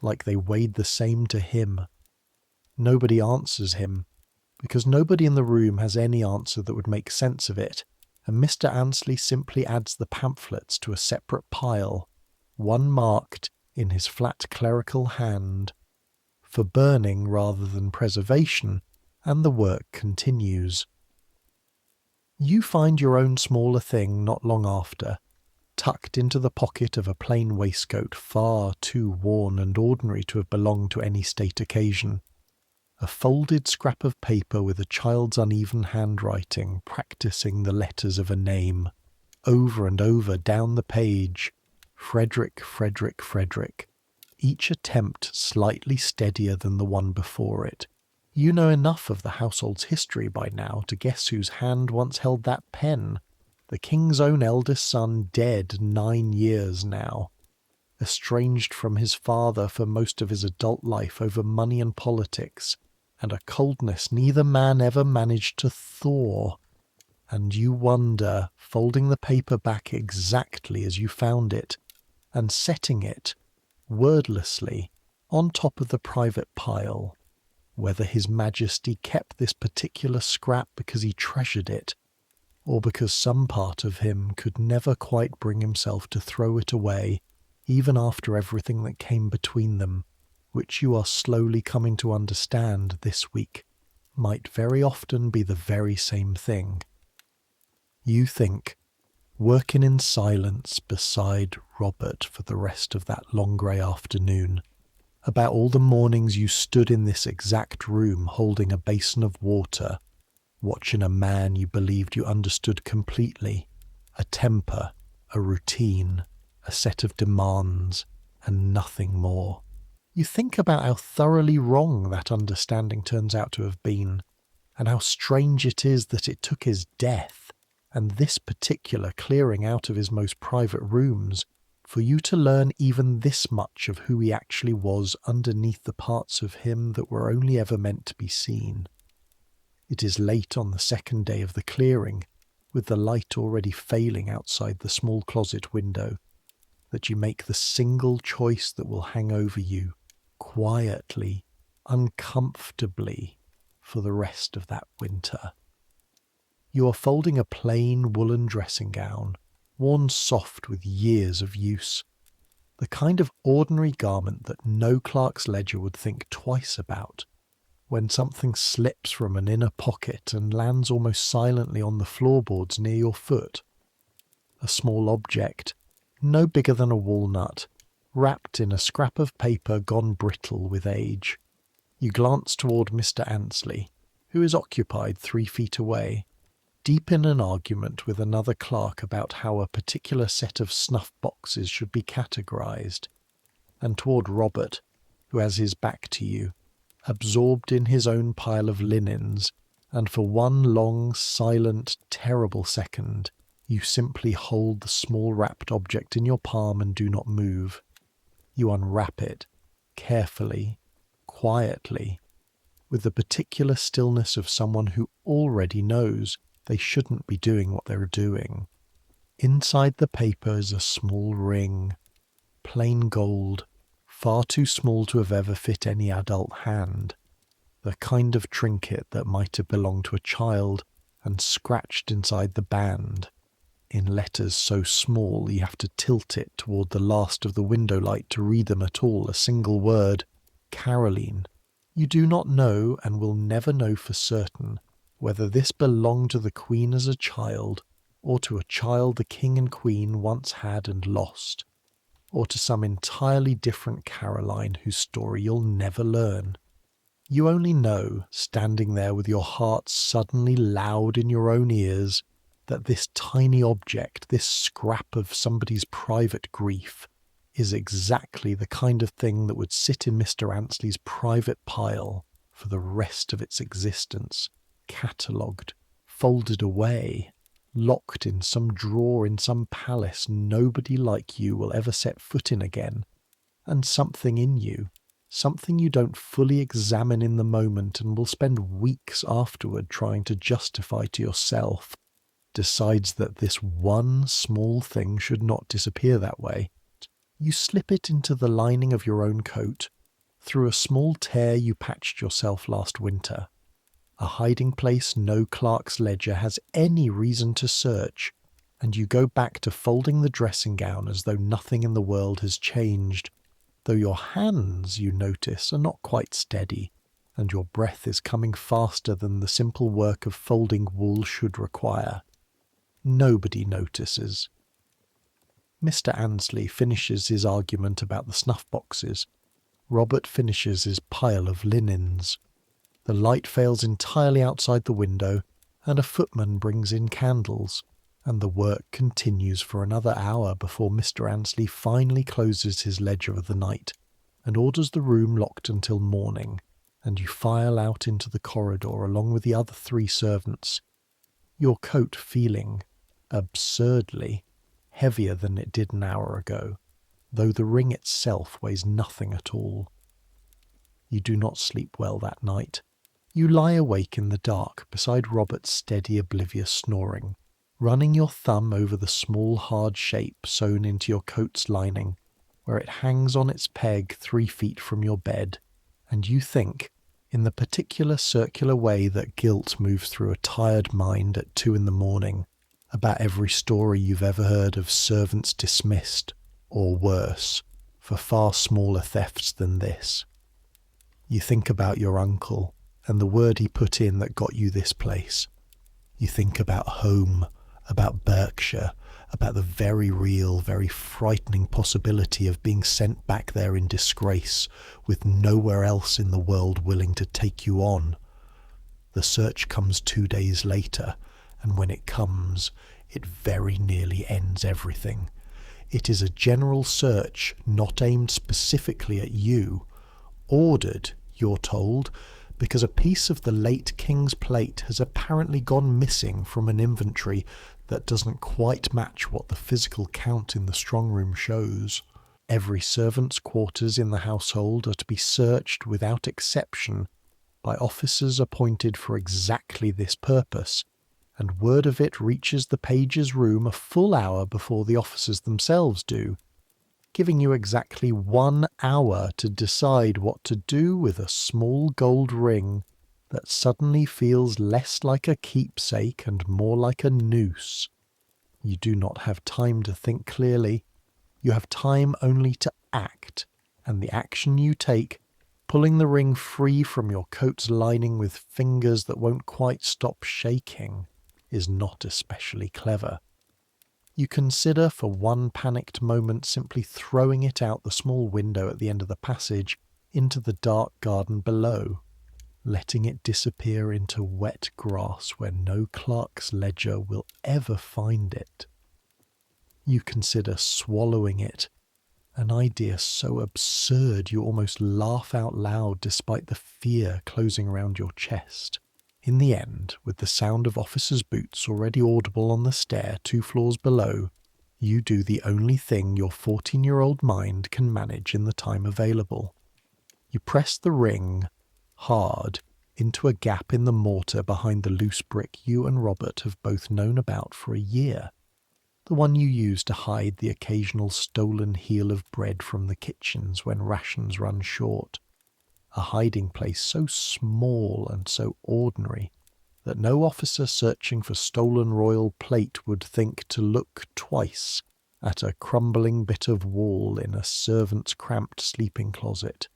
like they weighed the same to him. Nobody answers him, because nobody in the room has any answer that would make sense of it, and Mr. Annesley simply adds the pamphlets to a separate pile, one marked, in his flat clerical hand, for burning rather than preservation, and the work continues. You find your own smaller thing not long after, tucked into the pocket of a plain waistcoat far too worn and ordinary to have belonged to any state occasion. A folded scrap of paper with a child's uneven handwriting practising the letters of a name, over and over down the page, Frederick, Frederick, Frederick, each attempt slightly steadier than the one before it. You know enough of the household's history by now to guess whose hand once held that pen. The king's own eldest son, dead 9 years now, estranged from his father for most of his adult life over money and politics, and a coldness neither man ever managed to thaw. And you wonder, folding the paper back exactly as you found it, and setting it, wordlessly, on top of the private pile, whether His Majesty kept this particular scrap because he treasured it, or because some part of him could never quite bring himself to throw it away, even after everything that came between them, which you are slowly coming to understand this week, might very often be the very same thing. You think, working in silence beside Robert for the rest of that long grey afternoon, about all the mornings you stood in this exact room holding a basin of water, watching a man you believed you understood completely, a temper, a routine, a set of demands, and nothing more. You think about how thoroughly wrong that understanding turns out to have been, and how strange it is that it took his death, and this particular clearing out of his most private rooms, for you to learn even this much of who he actually was underneath the parts of him that were only ever meant to be seen. It is late on the second day of the clearing, with the light already failing outside the small closet window, that you make the single choice that will hang over you, quietly, uncomfortably, for the rest of that winter. You are folding a plain woolen dressing gown, worn soft with years of use, the kind of ordinary garment that no clerk's ledger would think twice about, when something slips from an inner pocket and lands almost silently on the floorboards near your foot. A small object, no bigger than a walnut, wrapped in a scrap of paper gone brittle with age. You glance toward Mr. Annesley, who is occupied 3 feet away, deep in an argument with another clerk about how a particular set of snuff-boxes should be categorized, and toward Robert, who has his back to you, absorbed in his own pile of linens, and for one long, silent, terrible second, you simply hold the small wrapped object in your palm and do not move. You unwrap it, carefully, quietly, with the particular stillness of someone who already knows they shouldn't be doing what they're doing. Inside the paper is a small ring, plain gold, far too small to have ever fit any adult hand, the kind of trinket that might have belonged to a child, and scratched inside the band, in letters so small you have to tilt it toward the last of the window light to read them at all, a single word, Caroline. You do not know, and will never know for certain, whether this belonged to the Queen as a child, or to a child the King and Queen once had and lost, or to some entirely different Caroline whose story you'll never learn. You only know, standing there with your heart suddenly loud in your own ears, that this tiny object, this scrap of somebody's private grief, is exactly the kind of thing that would sit in Mr. Ansley's private pile for the rest of its existence, catalogued, folded away, locked in some drawer in some palace nobody like you will ever set foot in again, and something in you, something you don't fully examine in the moment and will spend weeks afterward trying to justify to yourself, decides that this one small thing should not disappear that way. You slip it into the lining of your own coat, through a small tear you patched yourself last winter, a hiding place no clerk's ledger has any reason to search, and you go back to folding the dressing gown as though nothing in the world has changed, though your hands, you notice, are not quite steady, and your breath is coming faster than the simple work of folding wool should require. Nobody notices. Mr. Ansley finishes his argument about the snuff-boxes. Robert finishes his pile of linens. The light fails entirely outside the window, and a footman brings in candles, and the work continues for another hour before Mr. Ansley finally closes his ledger of the night, and orders the room locked until morning, and you file out into the corridor along with the other 3 servants, your coat feeling, absurdly, heavier than it did an hour ago, though the ring itself weighs nothing at all. You do not sleep well that night. You lie awake in the dark beside Robert's steady, oblivious snoring, running your thumb over the small hard shape sewn into your coat's lining, where it hangs on its peg 3 feet from your bed, and you think, in the particular circular way that guilt moves through a tired mind at 2 a.m, about every story you've ever heard of servants dismissed, or worse, for far smaller thefts than this. You think about your uncle, and the word he put in that got you this place. You think about home, about Berkshire, about the very real, very frightening possibility of being sent back there in disgrace, with nowhere else in the world willing to take you on. The search comes 2 days later, and when it comes, it very nearly ends everything. It is a general search, not aimed specifically at you, ordered, you're told, because a piece of the late King's plate has apparently gone missing from an inventory that doesn't quite match what the physical count in the strong room shows. Every servant's quarters in the household are to be searched without exception by officers appointed for exactly this purpose, and word of it reaches the page's room a full hour before the officers themselves do, giving you exactly 1 hour to decide what to do with a small gold ring that suddenly feels less like a keepsake and more like a noose. You do not have time to think clearly. You have time only to act, and the action you take, pulling the ring free from your coat's lining with fingers that won't quite stop shaking, is not especially clever. You consider for one panicked moment simply throwing it out the small window at the end of the passage into the dark garden below, letting it disappear into wet grass where no clerk's ledger will ever find it. You consider swallowing it, an idea so absurd you almost laugh out loud despite the fear closing around your chest. In the end, with the sound of officers' boots already audible on the stair 2 floors below, you do the only thing your 14-year-old mind can manage in the time available. You press the ring, hard, into a gap in the mortar behind the loose brick you and Robert have both known about for a year, the one you use to hide the occasional stolen heel of bread from the kitchens when rations run short. A hiding place so small and so ordinary that no officer searching for stolen royal plate would think to look twice at a crumbling bit of wall in a servant's cramped sleeping closet.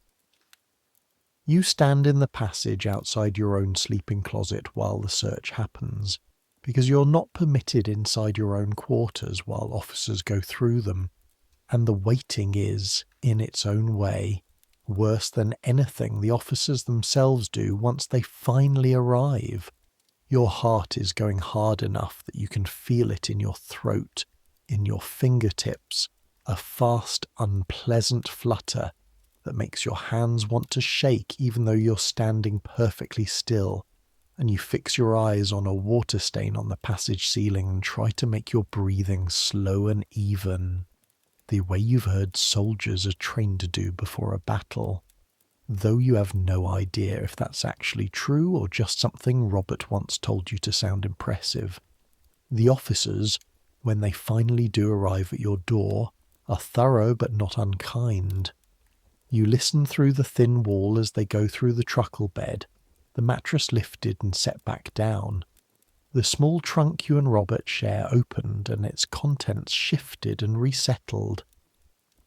You stand in the passage outside your own sleeping closet while the search happens, because you're not permitted inside your own quarters while officers go through them, and the waiting is, in its own way, worse than anything the officers themselves do once they finally arrive. Your heart is going hard enough that you can feel it in your throat, in your fingertips, a fast, unpleasant flutter that makes your hands want to shake even though you're standing perfectly still, and you fix your eyes on a water stain on the passage ceiling and try to make your breathing slow and even, the way you've heard soldiers are trained to do before a battle, though you have no idea if that's actually true or just something Robert once told you to sound impressive. The officers, when they finally do arrive at your door, are thorough but not unkind. You listen through the thin wall as they go through the truckle bed, the mattress lifted and set back down. The small trunk you and Robert share opened and its contents shifted and resettled.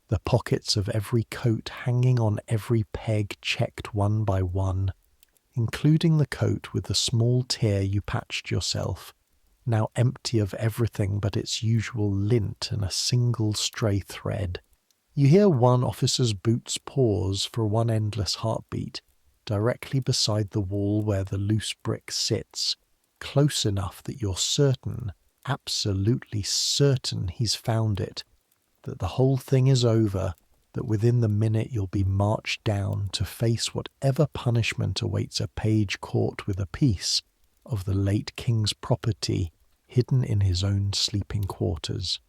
The pockets of every coat hanging on every peg checked one by one, including the coat with the small tear you patched yourself, now empty of everything but its usual lint and a single stray thread. You hear one officer's boots pause for one endless heartbeat, directly beside the wall where the loose brick sits, close enough that you're certain, absolutely certain he's found it, that the whole thing is over, that within the minute you'll be marched down to face whatever punishment awaits a page caught with a piece of the late king's property hidden in his own sleeping quarters.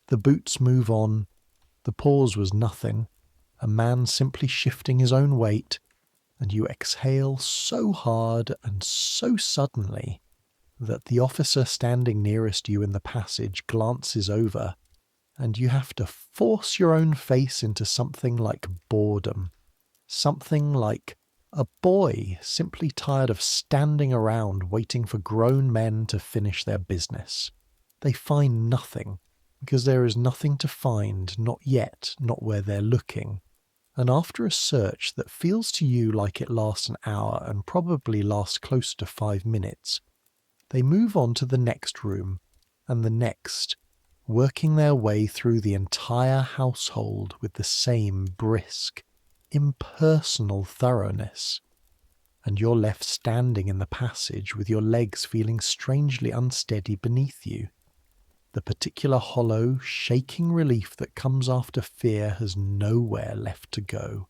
The boots move on. The pause was nothing, a man simply shifting his own weight, and you exhale so hard and so suddenly that the officer standing nearest you in the passage glances over, and you have to force your own face into something like boredom, something like a boy simply tired of standing around waiting for grown men to finish their business. They find nothing, because there is nothing to find, not yet, not where they're looking. And after a search that feels to you like it lasts an hour and probably lasts close to 5 minutes, they move on to the next room and the next, working their way through the entire household with the same brisk, impersonal thoroughness. And you're left standing in the passage with your legs feeling strangely unsteady beneath you. The particular hollow, shaking relief that comes after fear has nowhere left to go.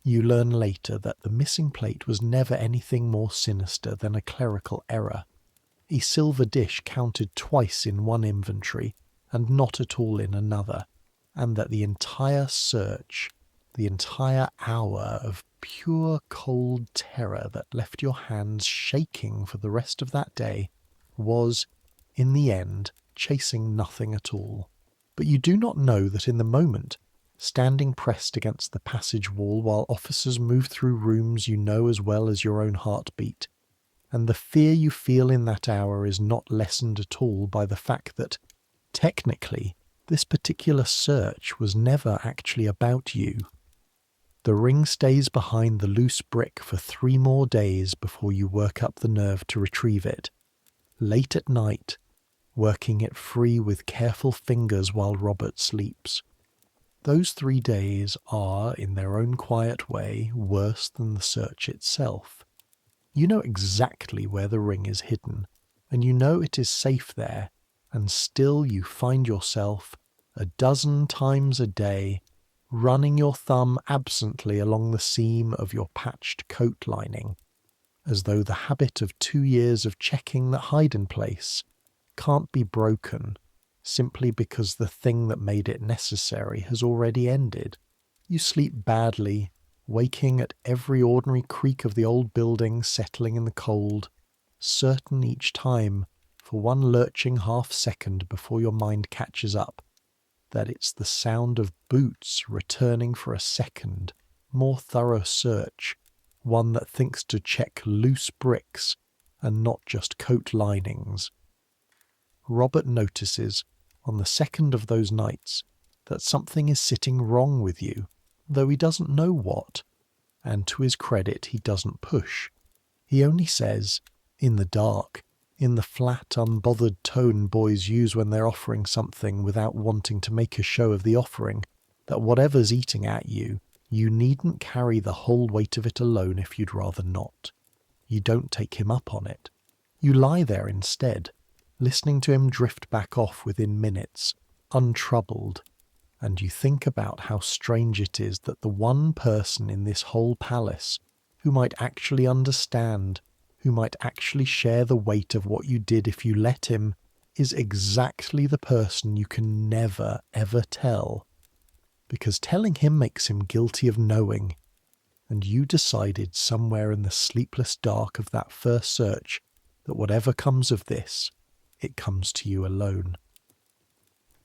You learn later that the missing plate was never anything more sinister than a clerical error. A silver dish counted twice in one inventory and not at all in another, and that the entire search, the entire hour of pure cold terror that left your hands shaking for the rest of that day, was, in the end, chasing nothing at all. But you do not know that in the moment, standing pressed against the passage wall while officers move through rooms you know as well as your own heartbeat, and the fear you feel in that hour is not lessened at all by the fact that, technically, this particular search was never actually about you. The ring stays behind the loose brick for 3 more days before you work up the nerve to retrieve it. Late at night, working it free with careful fingers while Robert sleeps. Those 3 days are, in their own quiet way, worse than the search itself. You know exactly where the ring is hidden, and you know it is safe there, and still you find yourself, a dozen times a day, running your thumb absently along the seam of your patched coat lining, as though the habit of 2 years of checking that hide-in place can't be broken simply because the thing that made it necessary has already ended. You sleep badly, waking at every ordinary creak of the old building settling in the cold, certain each time, for one lurching half-second before your mind catches up, that it's the sound of boots returning for a second, more thorough search, one that thinks to check loose bricks and not just coat linings. Robert notices, on the second of those nights, that something is sitting wrong with you, though he doesn't know what. and to his credit he doesn't push. He only says, in the dark, in the flat, unbothered tone boys use when they're offering something without wanting to make a show of the offering, that whatever's eating at you, you needn't carry the whole weight of it alone if you'd rather not. You don't take him up on it. You lie there instead, listening to him drift back off within minutes, untroubled, and you think about how strange it is that the one person in this whole palace who might actually understand, who might actually share the weight of what you did if you let him, is exactly the person you can never, ever tell. Because telling him makes him guilty of knowing, and you decided somewhere in the sleepless dark of that first search that whatever comes of this, it comes to you alone.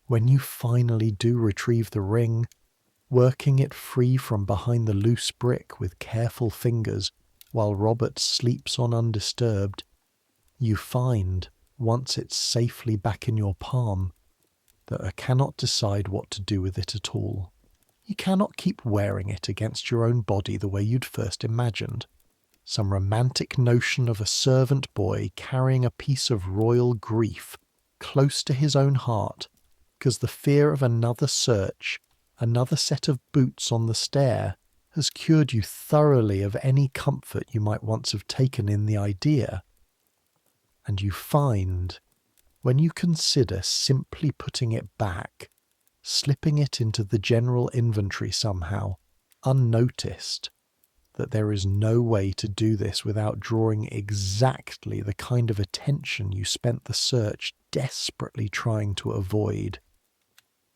When you finally do retrieve the ring, working it free from behind the loose brick with careful fingers while Robert sleeps on undisturbed, you find, once it's safely back in your palm, that you cannot decide what to do with it at all. You cannot keep wearing it against your own body the way you'd first imagined. Some romantic notion of a servant boy carrying a piece of royal grief close to his own heart, because the fear of another search, another set of boots on the stair, has cured you thoroughly of any comfort you might once have taken in the idea. And you find, when you consider simply putting it back, slipping it into the general inventory somehow, unnoticed, that there is no way to do this without drawing exactly the kind of attention you spent the search desperately trying to avoid.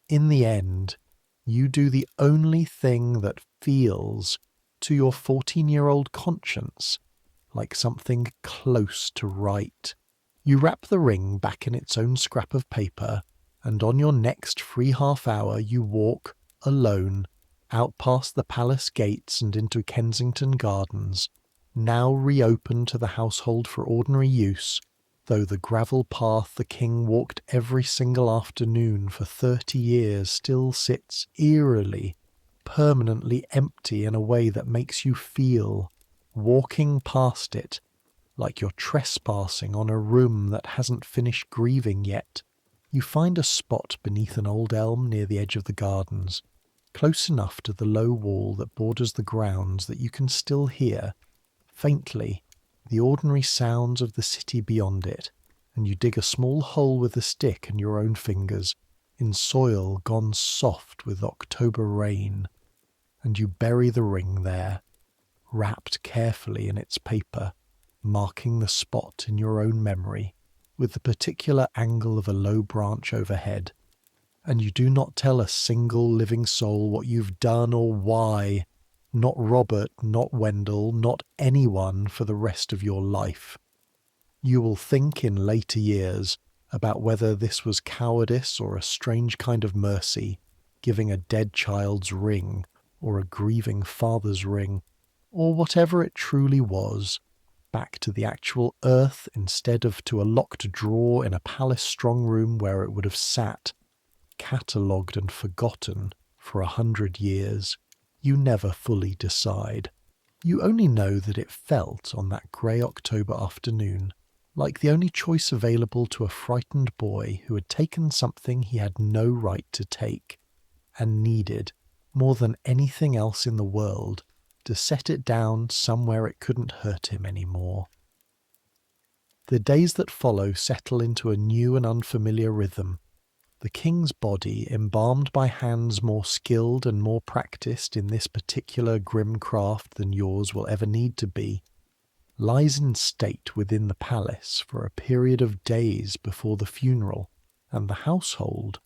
In the end, you do the only thing that feels, to your 14-year-old conscience, like something close to right. You wrap the ring back in its own scrap of paper, and on your next free half-hour you walk, alone, out past the palace gates and into Kensington Gardens, now reopened to the household for ordinary use, though the gravel path the king walked every single afternoon for 30 years still sits eerily, permanently empty in a way that makes you feel, walking past it, like you're trespassing on a room that hasn't finished grieving yet. You find a spot beneath an old elm near the edge of the gardens, close enough to the low wall that borders the grounds that you can still hear, faintly, the ordinary sounds of the city beyond it, and you dig a small hole with a stick and your own fingers, in soil gone soft with October rain, and you bury the ring there, wrapped carefully in its paper, marking the spot in your own memory, with the particular angle of a low branch overhead, and you do not tell a single living soul what you've done or why, not Robert, not Wendell, not anyone for the rest of your life. You will think in later years about whether this was cowardice or a strange kind of mercy, giving a dead child's ring or a grieving father's ring, or whatever it truly was, back to the actual earth instead of to a locked drawer in a palace strong room where it would have sat, catalogued and forgotten for 100 years. You never fully decide. You only know that it felt on that grey October afternoon like the only choice available to a frightened boy who had taken something he had no right to take, and needed, more than anything else in the world, to set it down somewhere it couldn't hurt him any more. The days that follow settle into a new and unfamiliar rhythm. The king's body, embalmed by hands more skilled and more practised in this particular grim craft than yours will ever need to be, lies in state within the palace for a period of days before the funeral, and the household,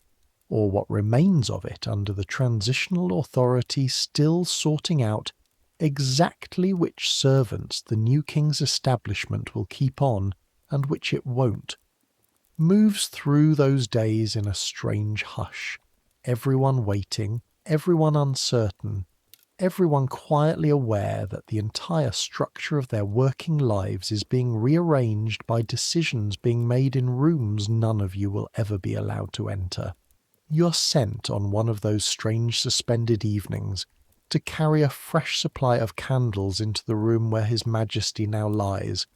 or what remains of it under the transitional authority still sorting out exactly which servants the new king's establishment will keep on and which it won't, moves through those days in a strange hush, everyone waiting, everyone uncertain, everyone quietly aware that the entire structure of their working lives is being rearranged by decisions being made in rooms none of you will ever be allowed to enter. You're sent on one of those strange suspended evenings to carry a fresh supply of candles into the room where His Majesty now lies,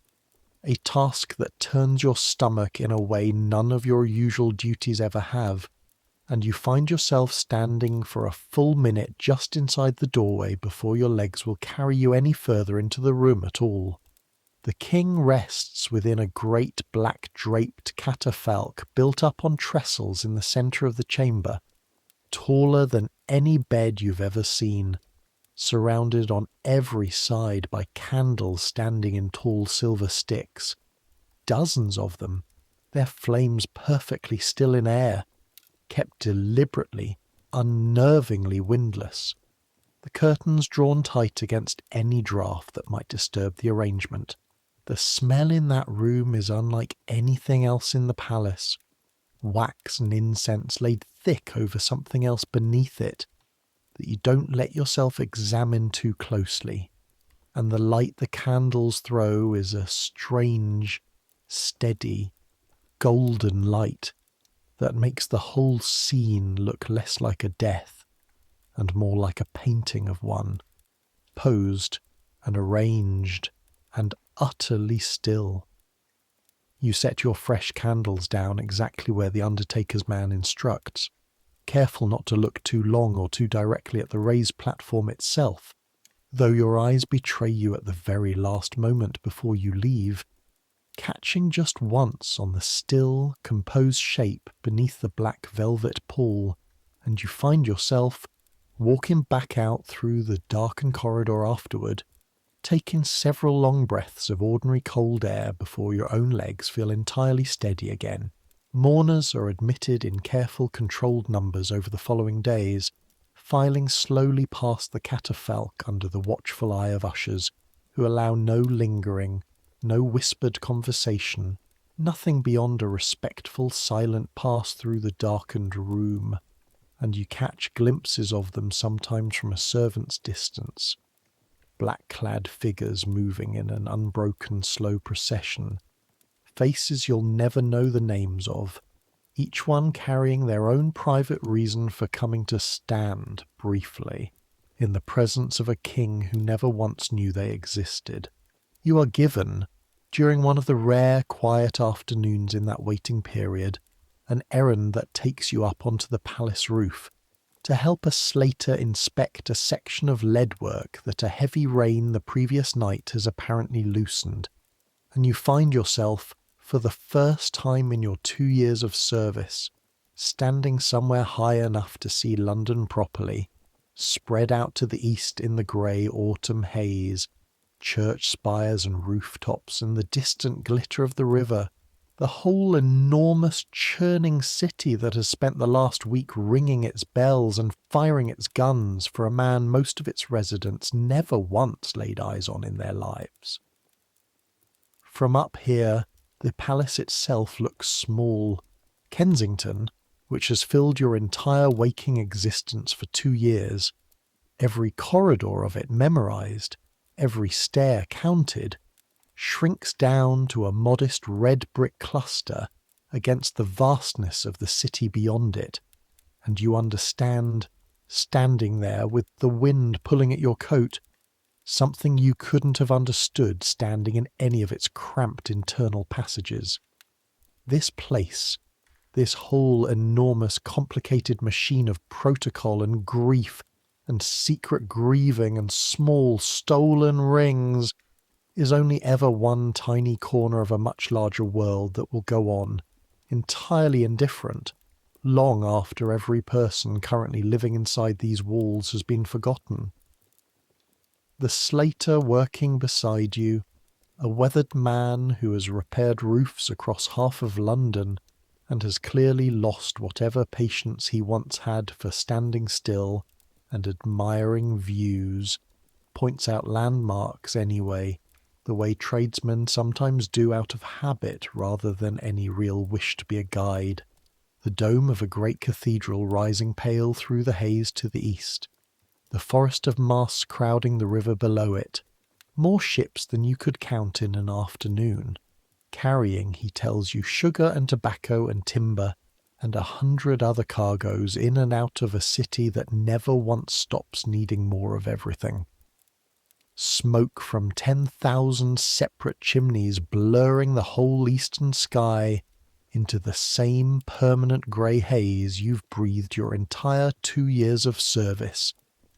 a task that turns your stomach in a way none of your usual duties ever have, and you find yourself standing for a full minute just inside the doorway before your legs will carry you any further into the room at all. The king rests within a great black draped catafalque built up on trestles in the centre of the chamber, taller than any bed you've ever seen, surrounded on every side by candles standing in tall silver sticks. Dozens of them, their flames perfectly still in air, kept deliberately, unnervingly windless. The curtains drawn tight against any draught that might disturb the arrangement. The smell in that room is unlike anything else in the palace. Wax and incense laid thick over something else beneath it, that you don't let yourself examine too closely, and the light the candles throw is a strange, steady, golden light that makes the whole scene look less like a death and more like a painting of one, posed and arranged and utterly still. You set your fresh candles down exactly where the undertaker's man instructs, careful not to look too long or too directly at the raised platform itself, though your eyes betray you at the very last moment before you leave, catching just once on the still, composed shape beneath the black velvet pall, and you find yourself walking back out through the darkened corridor afterward, taking several long breaths of ordinary cold air before your own legs feel entirely steady again. Mourners are admitted in careful, controlled numbers over the following days, filing slowly past the catafalque under the watchful eye of ushers, who allow no lingering, no whispered conversation, nothing beyond a respectful, silent pass through the darkened room, and you catch glimpses of them sometimes from a servant's distance, black-clad figures moving in an unbroken, slow procession, faces you'll never know the names of, each one carrying their own private reason for coming to stand, briefly, in the presence of a king who never once knew they existed. You are given, during one of the rare, quiet afternoons in that waiting period, an errand that takes you up onto the palace roof, to help a slater inspect a section of leadwork that a heavy rain the previous night has apparently loosened, and you find yourself, for the first time in your 2 years of service, standing somewhere high enough to see London properly, spread out to the east in the grey autumn haze, church spires and rooftops and the distant glitter of the river, the whole enormous churning city that has spent the last week ringing its bells and firing its guns for a man most of its residents never once laid eyes on in their lives. From up here, the palace itself looks small. Kensington, which has filled your entire waking existence for 2 years, every corridor of it memorized, every stair counted, shrinks down to a modest red brick cluster against the vastness of the city beyond it, and you understand, standing there with the wind pulling at your coat, something you couldn't have understood standing in any of its cramped internal passages. This place, this whole enormous complicated machine of protocol and grief and secret grieving and small stolen rings, is only ever one tiny corner of a much larger world that will go on, entirely indifferent, long after every person currently living inside these walls has been forgotten. The slater working beside you, a weathered man who has repaired roofs across half of London and has clearly lost whatever patience he once had for standing still and admiring views, points out landmarks anyway, the way tradesmen sometimes do out of habit rather than any real wish to be a guide. The dome of a great cathedral rising pale through the haze to the east, the forest of masts crowding the river below it, more ships than you could count in an afternoon, carrying, he tells you, sugar and tobacco and timber, and 100 other cargoes in and out of a city that never once stops needing more of everything. Smoke from 10,000 separate chimneys blurring the whole eastern sky into the same permanent grey haze you've breathed your entire 2 years of service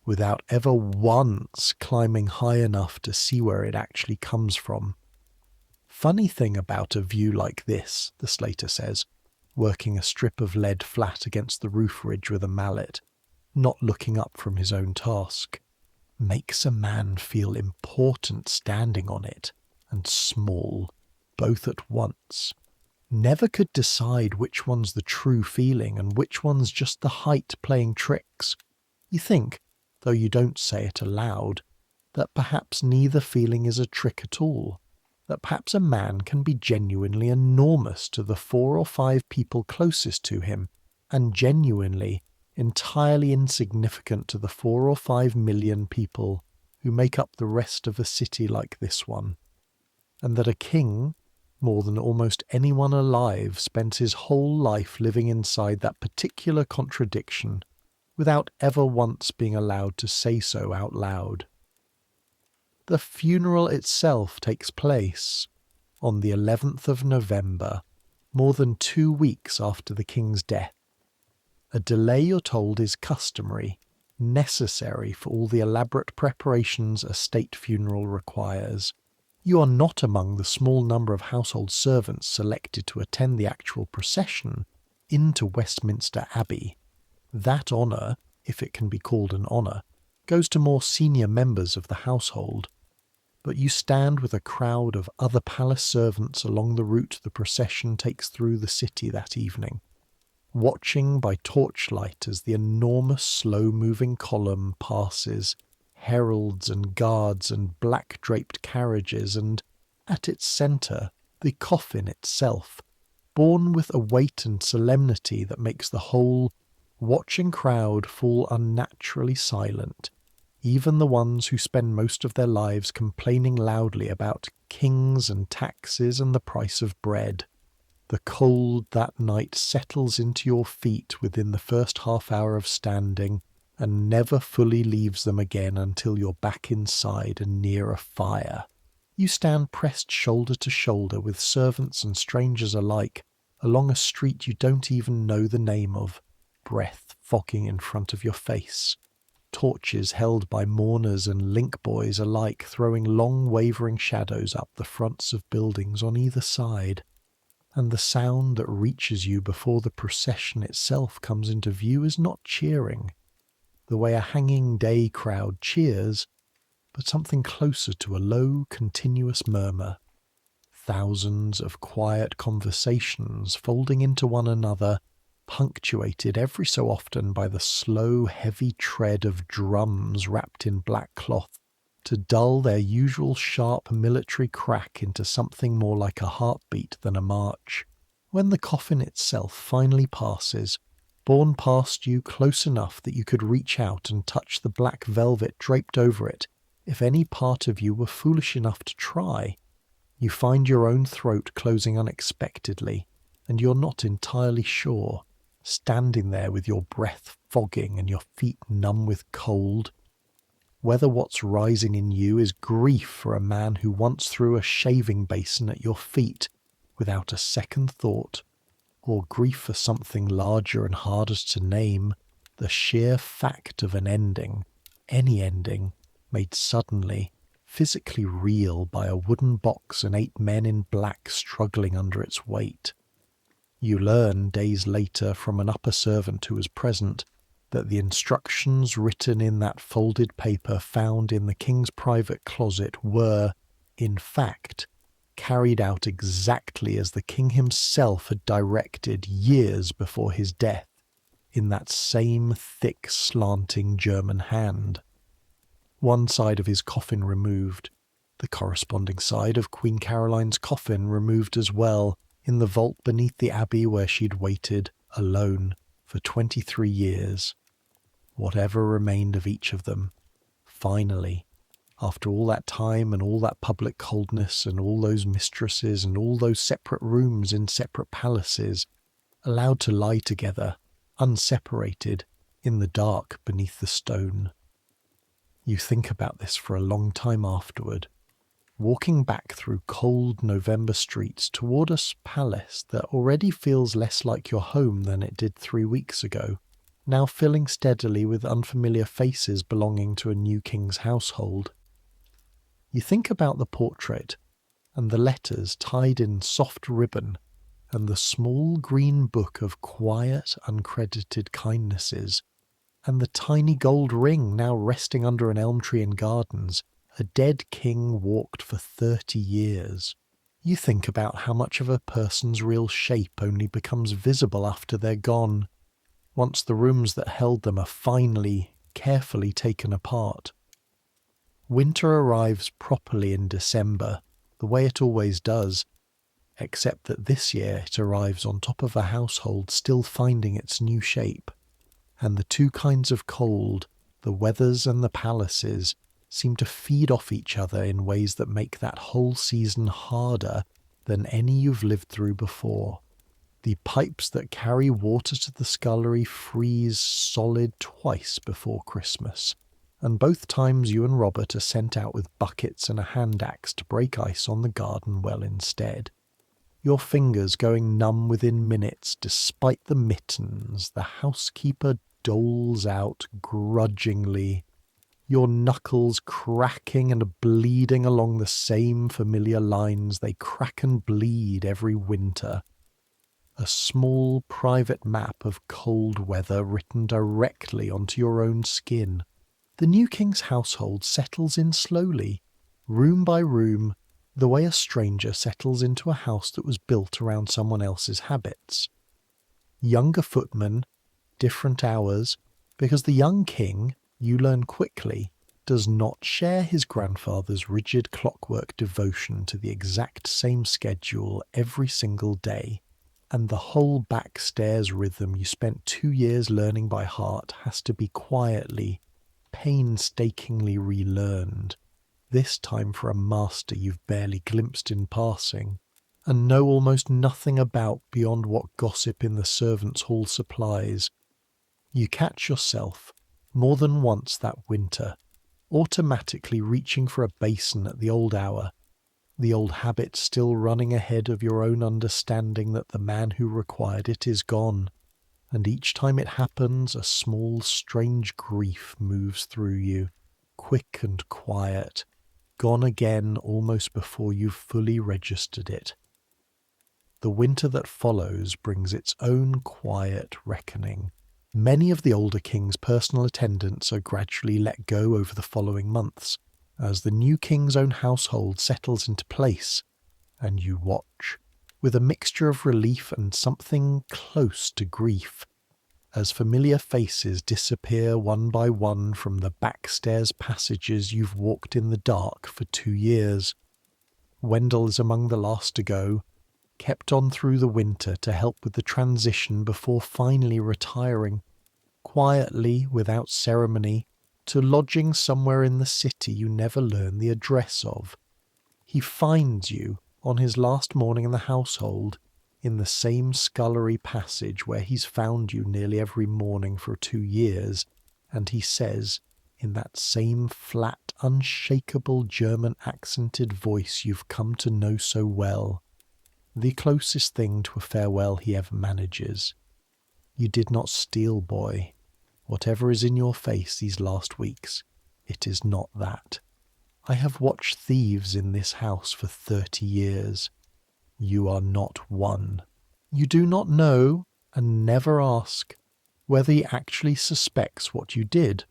without ever once climbing high enough to see where it actually comes from. Funny thing about a view like this, the Slater says, working a strip of lead flat against the roof ridge with a mallet, not looking up from his own task, makes a man feel important standing on it and small, both at once. Never could decide which one's the true feeling and which one's just the height playing tricks. You think, though you don't say it aloud, that perhaps neither feeling is a trick at all, that perhaps a man can be genuinely enormous to the 4 or 5 people closest to him, and genuinely, entirely insignificant to the 4 or 5 million people who make up the rest of a city like this one, and that a king, more than almost anyone alive, spends his whole life living inside that particular contradiction, without ever once being allowed to say so out loud. The funeral itself takes place on the 11th of November, more than 2 weeks after the king's death. A delay, you're told, is customary, necessary for all the elaborate preparations a state funeral requires. You are not among the small number of household servants selected to attend the actual procession into Westminster Abbey. That honour, if it can be called an honour, goes to more senior members of the household. But you stand with a crowd of other palace servants along the route the procession takes through the city that evening, watching by torchlight as the enormous slow-moving column passes, heralds and guards and black-draped carriages, and, at its centre, the coffin itself, borne with a weight and solemnity that makes the whole watching crowd fall unnaturally silent, even the ones who spend most of their lives complaining loudly about kings and taxes and the price of bread. The cold that night settles into your feet within the first half hour of standing, and never fully leaves them again until you're back inside and near a fire. You stand pressed shoulder to shoulder with servants and strangers alike along a street you don't even know the name of, breath fogging in front of your face, torches held by mourners and link boys alike throwing long wavering shadows up the fronts of buildings on either side. And the sound that reaches you before the procession itself comes into view is not cheering, the way a hanging day crowd cheers, but something closer to a low, continuous murmur. Thousands of quiet conversations folding into one another, punctuated every so often by the slow, heavy tread of drums wrapped in black cloth, to dull their usual sharp military crack into something more like a heartbeat than a march. When the coffin itself finally passes, borne past you close enough that you could reach out and touch the black velvet draped over it, if any part of you were foolish enough to try, you find your own throat closing unexpectedly, and you're not entirely sure, standing there with your breath fogging and your feet numb with cold, whether what's rising in you is grief for a man who once threw a shaving basin at your feet without a second thought, or grief for something larger and harder to name, the sheer fact of an ending, any ending, made suddenly, physically real by a wooden box and 8 men in black struggling under its weight. You learn days later from an upper servant who was present that the instructions written in that folded paper found in the king's private closet were, in fact, carried out exactly as the king himself had directed years before his death, in that same thick, slanting German hand. One side of his coffin removed, the corresponding side of Queen Caroline's coffin removed as well, in the vault beneath the abbey where she'd waited, alone, for 23 years. Whatever remained of each of them, finally, after all that time and all that public coldness and all those mistresses and all those separate rooms in separate palaces, allowed to lie together, unseparated, in the dark beneath the stone. You think about this for a long time afterward, walking back through cold November streets toward a palace that already feels less like your home than it did 3 weeks ago, now filling steadily with unfamiliar faces belonging to a new king's household. You think about the portrait, and the letters tied in soft ribbon, and the small green book of quiet, uncredited kindnesses, and the tiny gold ring now resting under an elm tree in gardens. A dead king walked for 30 years. You think about how much of a person's real shape only becomes visible after they're gone, once the rooms that held them are finally, carefully taken apart. Winter arrives properly in December, the way it always does, except that this year it arrives on top of a household still finding its new shape, and the two kinds of cold, the weathers and the palaces, seem to feed off each other in ways that make that whole season harder than any you've lived through before. The pipes that carry water to the scullery freeze solid twice before Christmas, and both times you and Robert are sent out with buckets and a hand axe to break ice on the garden well instead. Your fingers going numb within minutes despite the mittens the housekeeper doles out grudgingly, your knuckles cracking and bleeding along the same familiar lines they crack and bleed every winter. A small private map of cold weather written directly onto your own skin. The new king's household settles in slowly, room by room, the way a stranger settles into a house that was built around someone else's habits. Younger footmen, different hours, because the young king, you learn quickly, does not share his grandfather's rigid clockwork devotion to the exact same schedule every single day, and the whole backstairs rhythm you spent 2 years learning by heart has to be quietly, painstakingly relearned, this time for a master you've barely glimpsed in passing, and know almost nothing about beyond what gossip in the servants' hall supplies. You catch yourself, more than once that winter, automatically reaching for a basin at the old hour, the old habit still running ahead of your own understanding that the man who required it is gone, and each time it happens a small strange grief moves through you, quick and quiet, gone again almost before you've fully registered it. The winter that follows brings its own quiet reckoning. Many of the older king's personal attendants are gradually let go over the following months, as the new king's own household settles into place, and you watch, with a mixture of relief and something close to grief, as familiar faces disappear one by one from the backstairs passages you've walked in the dark for 2 years. Wendell is among the last to go, kept on through the winter to help with the transition before finally retiring, quietly, without ceremony, to lodging somewhere in the city you never learn the address of. He finds you, on his last morning in the household, in the same scullery passage where he's found you nearly every morning for 2 years, and he says, in that same flat, unshakable German-accented voice you've come to know so well, the closest thing to a farewell he ever manages. You did not steal, boy. Whatever is in your face these last weeks, it is not that. I have watched thieves in this house for 30 years. You are not one. You do not know, and never ask, whether he actually suspects what you did,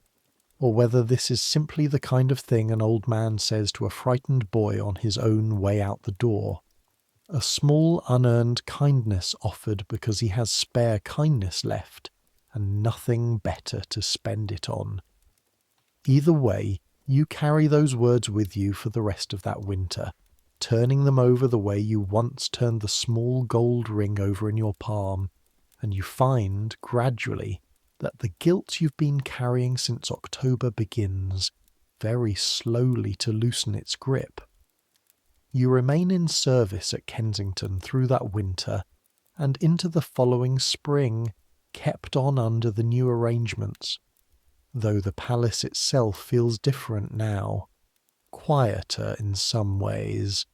or whether this is simply the kind of thing an old man says to a frightened boy on his own way out the door. A small unearned kindness offered because he has spare kindness left, and nothing better to spend it on. Either way, you carry those words with you for the rest of that winter, turning them over the way you once turned the small gold ring over in your palm, and you find, gradually, that the guilt you've been carrying since October begins, very slowly, to loosen its grip. You remain in service at Kensington through that winter, and into the following spring kept on under the new arrangements, though the palace itself feels different now, quieter in some ways,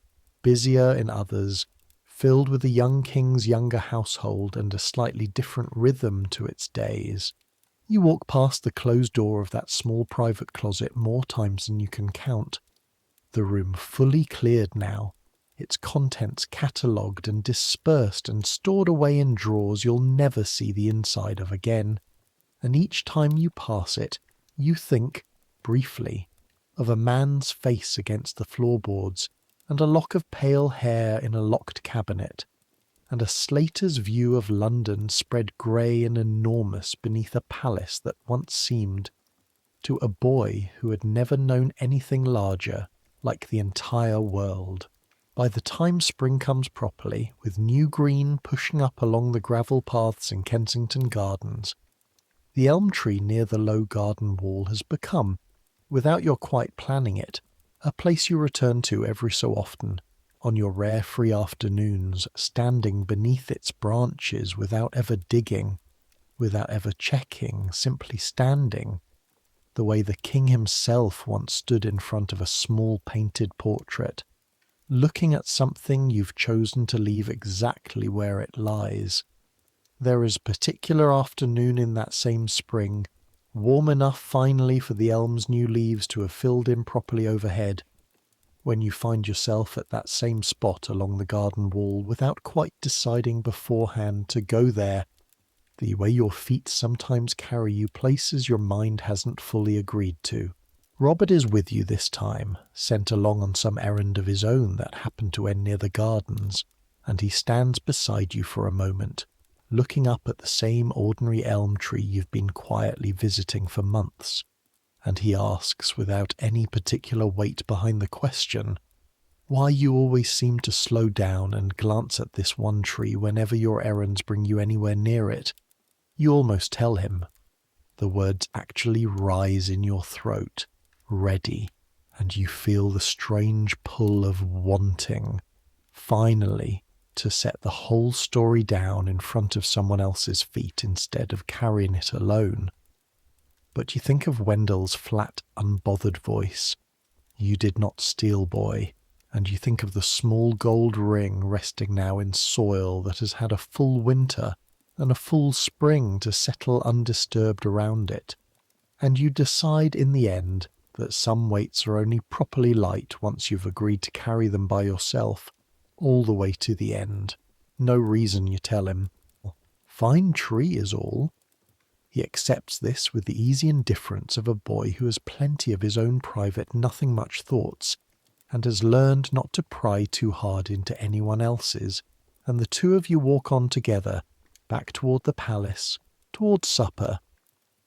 busier in others, filled with the young king's younger household and a slightly different rhythm to its days. You walk past the closed door of that small private closet more times than you can count, the room fully cleared now, its contents catalogued and dispersed and stored away in drawers you'll never see the inside of again, and each time you pass it, you think, briefly, of a man's face against the floorboards, and a lock of pale hair in a locked cabinet, and a slater's view of London spread grey and enormous beneath a palace that once seemed, to a boy who had never known anything larger, like the entire world. By the time spring comes properly, with new green pushing up along the gravel paths in Kensington Gardens, the elm tree near the low garden wall has become, without your quite planning it, a place you return to every so often, on your rare free afternoons, standing beneath its branches without ever digging, without ever checking, simply standing, the way the king himself once stood in front of a small painted portrait, looking at something you've chosen to leave exactly where it lies. There is a particular afternoon in that same spring, warm enough finally for the elm's new leaves to have filled in properly overhead, when you find yourself at that same spot along the garden wall without quite deciding beforehand to go there, the way your feet sometimes carry you places your mind hasn't fully agreed to. Robert is with you this time, sent along on some errand of his own that happened to end near the gardens, and he stands beside you for a moment, looking up at the same ordinary elm tree you've been quietly visiting for months, and he asks, without any particular weight behind the question, why you always seem to slow down and glance at this one tree whenever your errands bring you anywhere near it. You almost tell him. The words actually rise in your throat, ready, and you feel the strange pull of wanting, finally, to set the whole story down in front of someone else's feet instead of carrying it alone. But you think of Wendell's flat, unbothered voice, "You did not steal, boy," and you think of the small gold ring resting now in soil that has had a full winter and a full spring to settle undisturbed around it, and you decide in the end that some weights are only properly light once you've agreed to carry them by yourself, all the way to the end. No reason, you tell him. Fine tree is all. He accepts this with the easy indifference of a boy who has plenty of his own private nothing-much thoughts, and has learned not to pry too hard into anyone else's, and the two of you walk on together, back toward the palace, toward supper,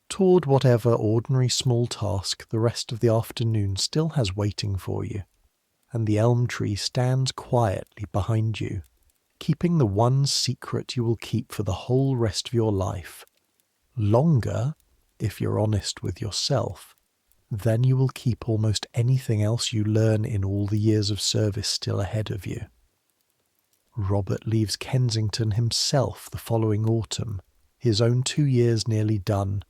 toward whatever ordinary small task the rest of the afternoon still has waiting for you, and the elm tree stands quietly behind you, keeping the one secret you will keep for the whole rest of your life, longer, if you're honest with yourself, than you will keep almost anything else you learn in all the years of service still ahead of you. Robert leaves Kensington himself the following autumn, his own 2 years nearly done,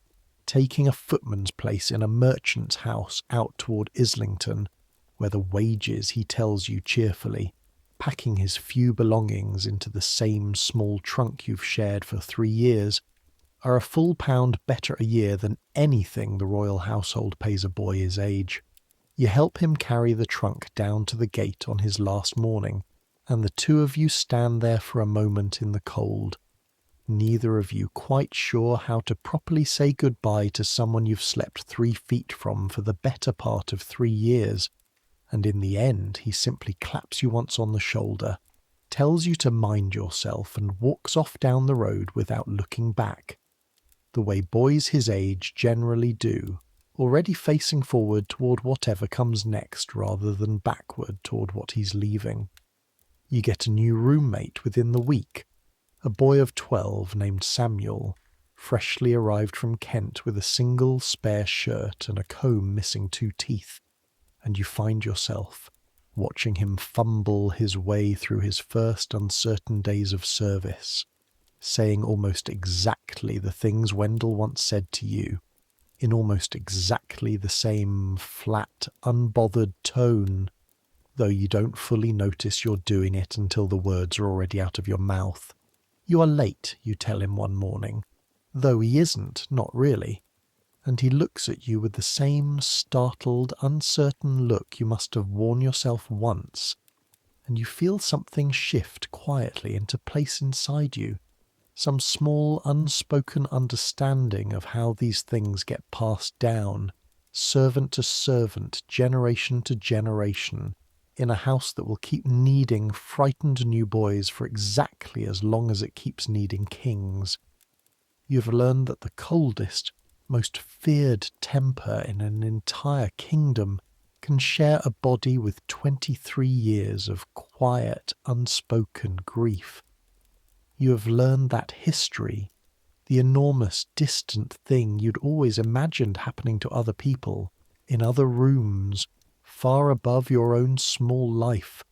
taking a footman's place in a merchant's house out toward Islington, where the wages, he tells you cheerfully, packing his few belongings into the same small trunk you've shared for 3 years, are a full £1 better a year than anything the royal household pays a boy his age. You help him carry the trunk down to the gate on his last morning, and the two of you stand there for a moment in the cold, neither of you quite sure how to properly say goodbye to someone you've slept 3 feet from for the better part of 3 years, and in the end he simply claps you once on the shoulder, tells you to mind yourself, and walks off down the road without looking back, the way boys his age generally do, already facing forward toward whatever comes next rather than backward toward what he's leaving. You get a new roommate within the week, a boy of 12 named Samuel, freshly arrived from Kent with a single spare shirt and a comb missing 2 teeth, and you find yourself watching him fumble his way through his first uncertain days of service, saying almost exactly the things Wendell once said to you, in almost exactly the same flat, unbothered tone, though you don't fully notice you're doing it until the words are already out of your mouth. You are late, you tell him one morning, though he isn't, not really, and he looks at you with the same startled, uncertain look you must have worn yourself once, and you feel something shift quietly into place inside you, some small unspoken understanding of how these things get passed down, servant to servant, generation to generation, in a house that will keep needing frightened new boys for exactly as long as it keeps needing kings. You've learned that the coldest, most feared temper in an entire kingdom can share a body with 23 years of quiet, unspoken grief. You have learned that history, the enormous, distant thing you'd always imagined happening to other people, in other rooms, far above your own small life,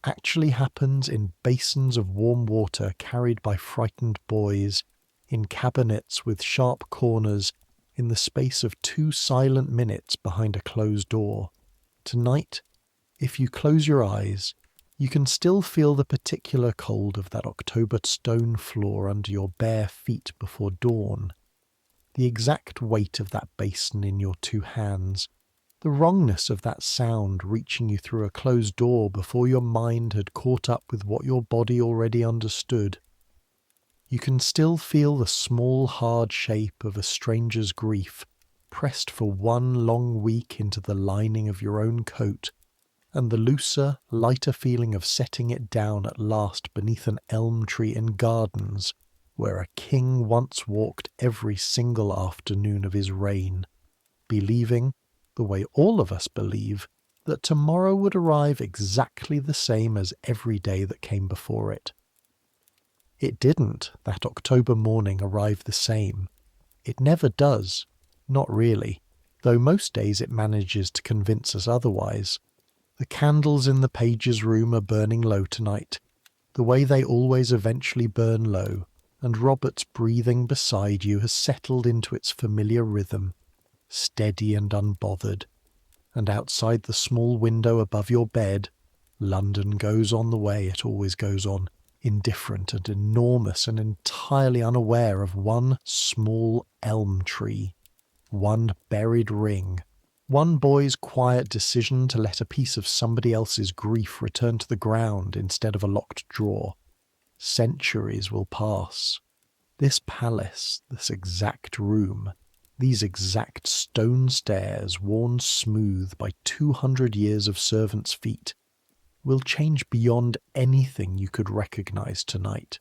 actually happens in basins of warm water carried by frightened boys, in cabinets with sharp corners, in the space of 2 silent minutes behind a closed door. Tonight, if you close your eyes, you can still feel the particular cold of that October stone floor under your bare feet before dawn, the exact weight of that basin in your 2 hands, the wrongness of that sound reaching you through a closed door before your mind had caught up with what your body already understood. You can still feel the small, hard shape of a stranger's grief pressed for 1 long week into the lining of your own coat, and the looser, lighter feeling of setting it down at last beneath an elm tree in gardens, where a king once walked every single afternoon of his reign, believing, the way all of us believe, that tomorrow would arrive exactly the same as every day that came before it. It didn't, that October morning, arrive the same. It never does, not really, though most days it manages to convince us otherwise. The candles in the page's room are burning low tonight, the way they always eventually burn low, and Robert's breathing beside you has settled into its familiar rhythm, steady and unbothered, and outside the small window above your bed, London goes on the way it always goes on, indifferent and enormous and entirely unaware of 1 small elm tree, 1 buried ring, 1 boy's quiet decision to let a piece of somebody else's grief return to the ground instead of a locked drawer. Centuries will pass. This palace, this exact room, these exact stone stairs worn smooth by 200 years of servants' feet, will change beyond anything you could recognize tonight.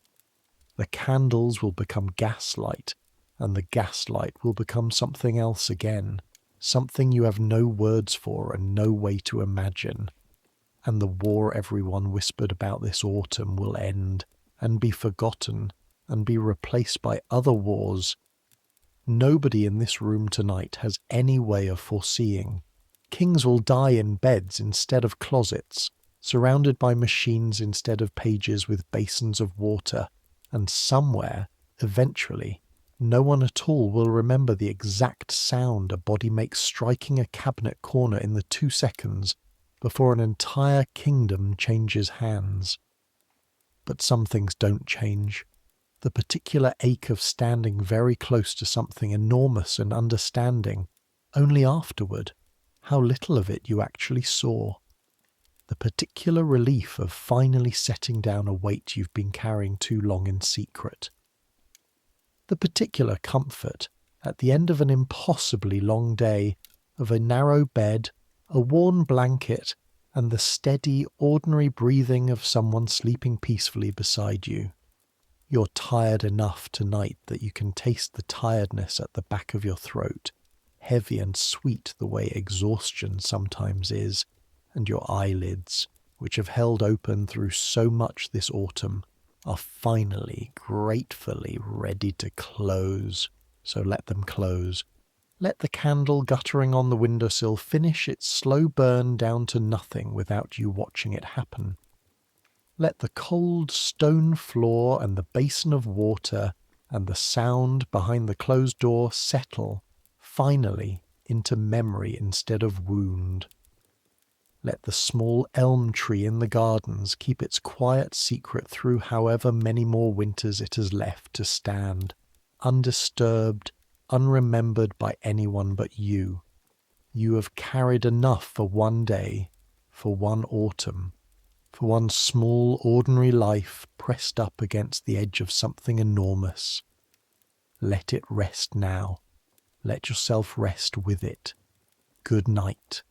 The candles will become gaslight, and the gaslight will become something else again, something you have no words for and no way to imagine. And the war everyone whispered about this autumn will end and be forgotten and be replaced by other wars. Nobody in this room tonight has any way of foreseeing. Kings will die in beds instead of closets, surrounded by machines instead of pages with basins of water, and somewhere, eventually, no one at all will remember the exact sound a body makes striking a cabinet corner in the 2 seconds before an entire kingdom changes hands. But some things don't change. The particular ache of standing very close to something enormous and understanding, only afterward, how little of it you actually saw. The particular relief of finally setting down a weight you've been carrying too long in secret. The particular comfort, at the end of an impossibly long day, of a narrow bed, a worn blanket, and the steady, ordinary breathing of someone sleeping peacefully beside you. You're tired enough tonight that you can taste the tiredness at the back of your throat, heavy and sweet the way exhaustion sometimes is, and your eyelids, which have held open through so much this autumn, are finally, gratefully ready to close. So let them close. Let the candle guttering on the windowsill finish its slow burn down to nothing without you watching it happen. Let the cold stone floor and the basin of water and the sound behind the closed door settle, finally, into memory instead of wound. Let the small elm tree in the gardens keep its quiet secret through however many more winters it has left to stand, undisturbed, unremembered by anyone but you. You have carried enough for one day, for one autumn, for one small ordinary life pressed up against the edge of something enormous. Let it rest now. Let yourself rest with it. Good night.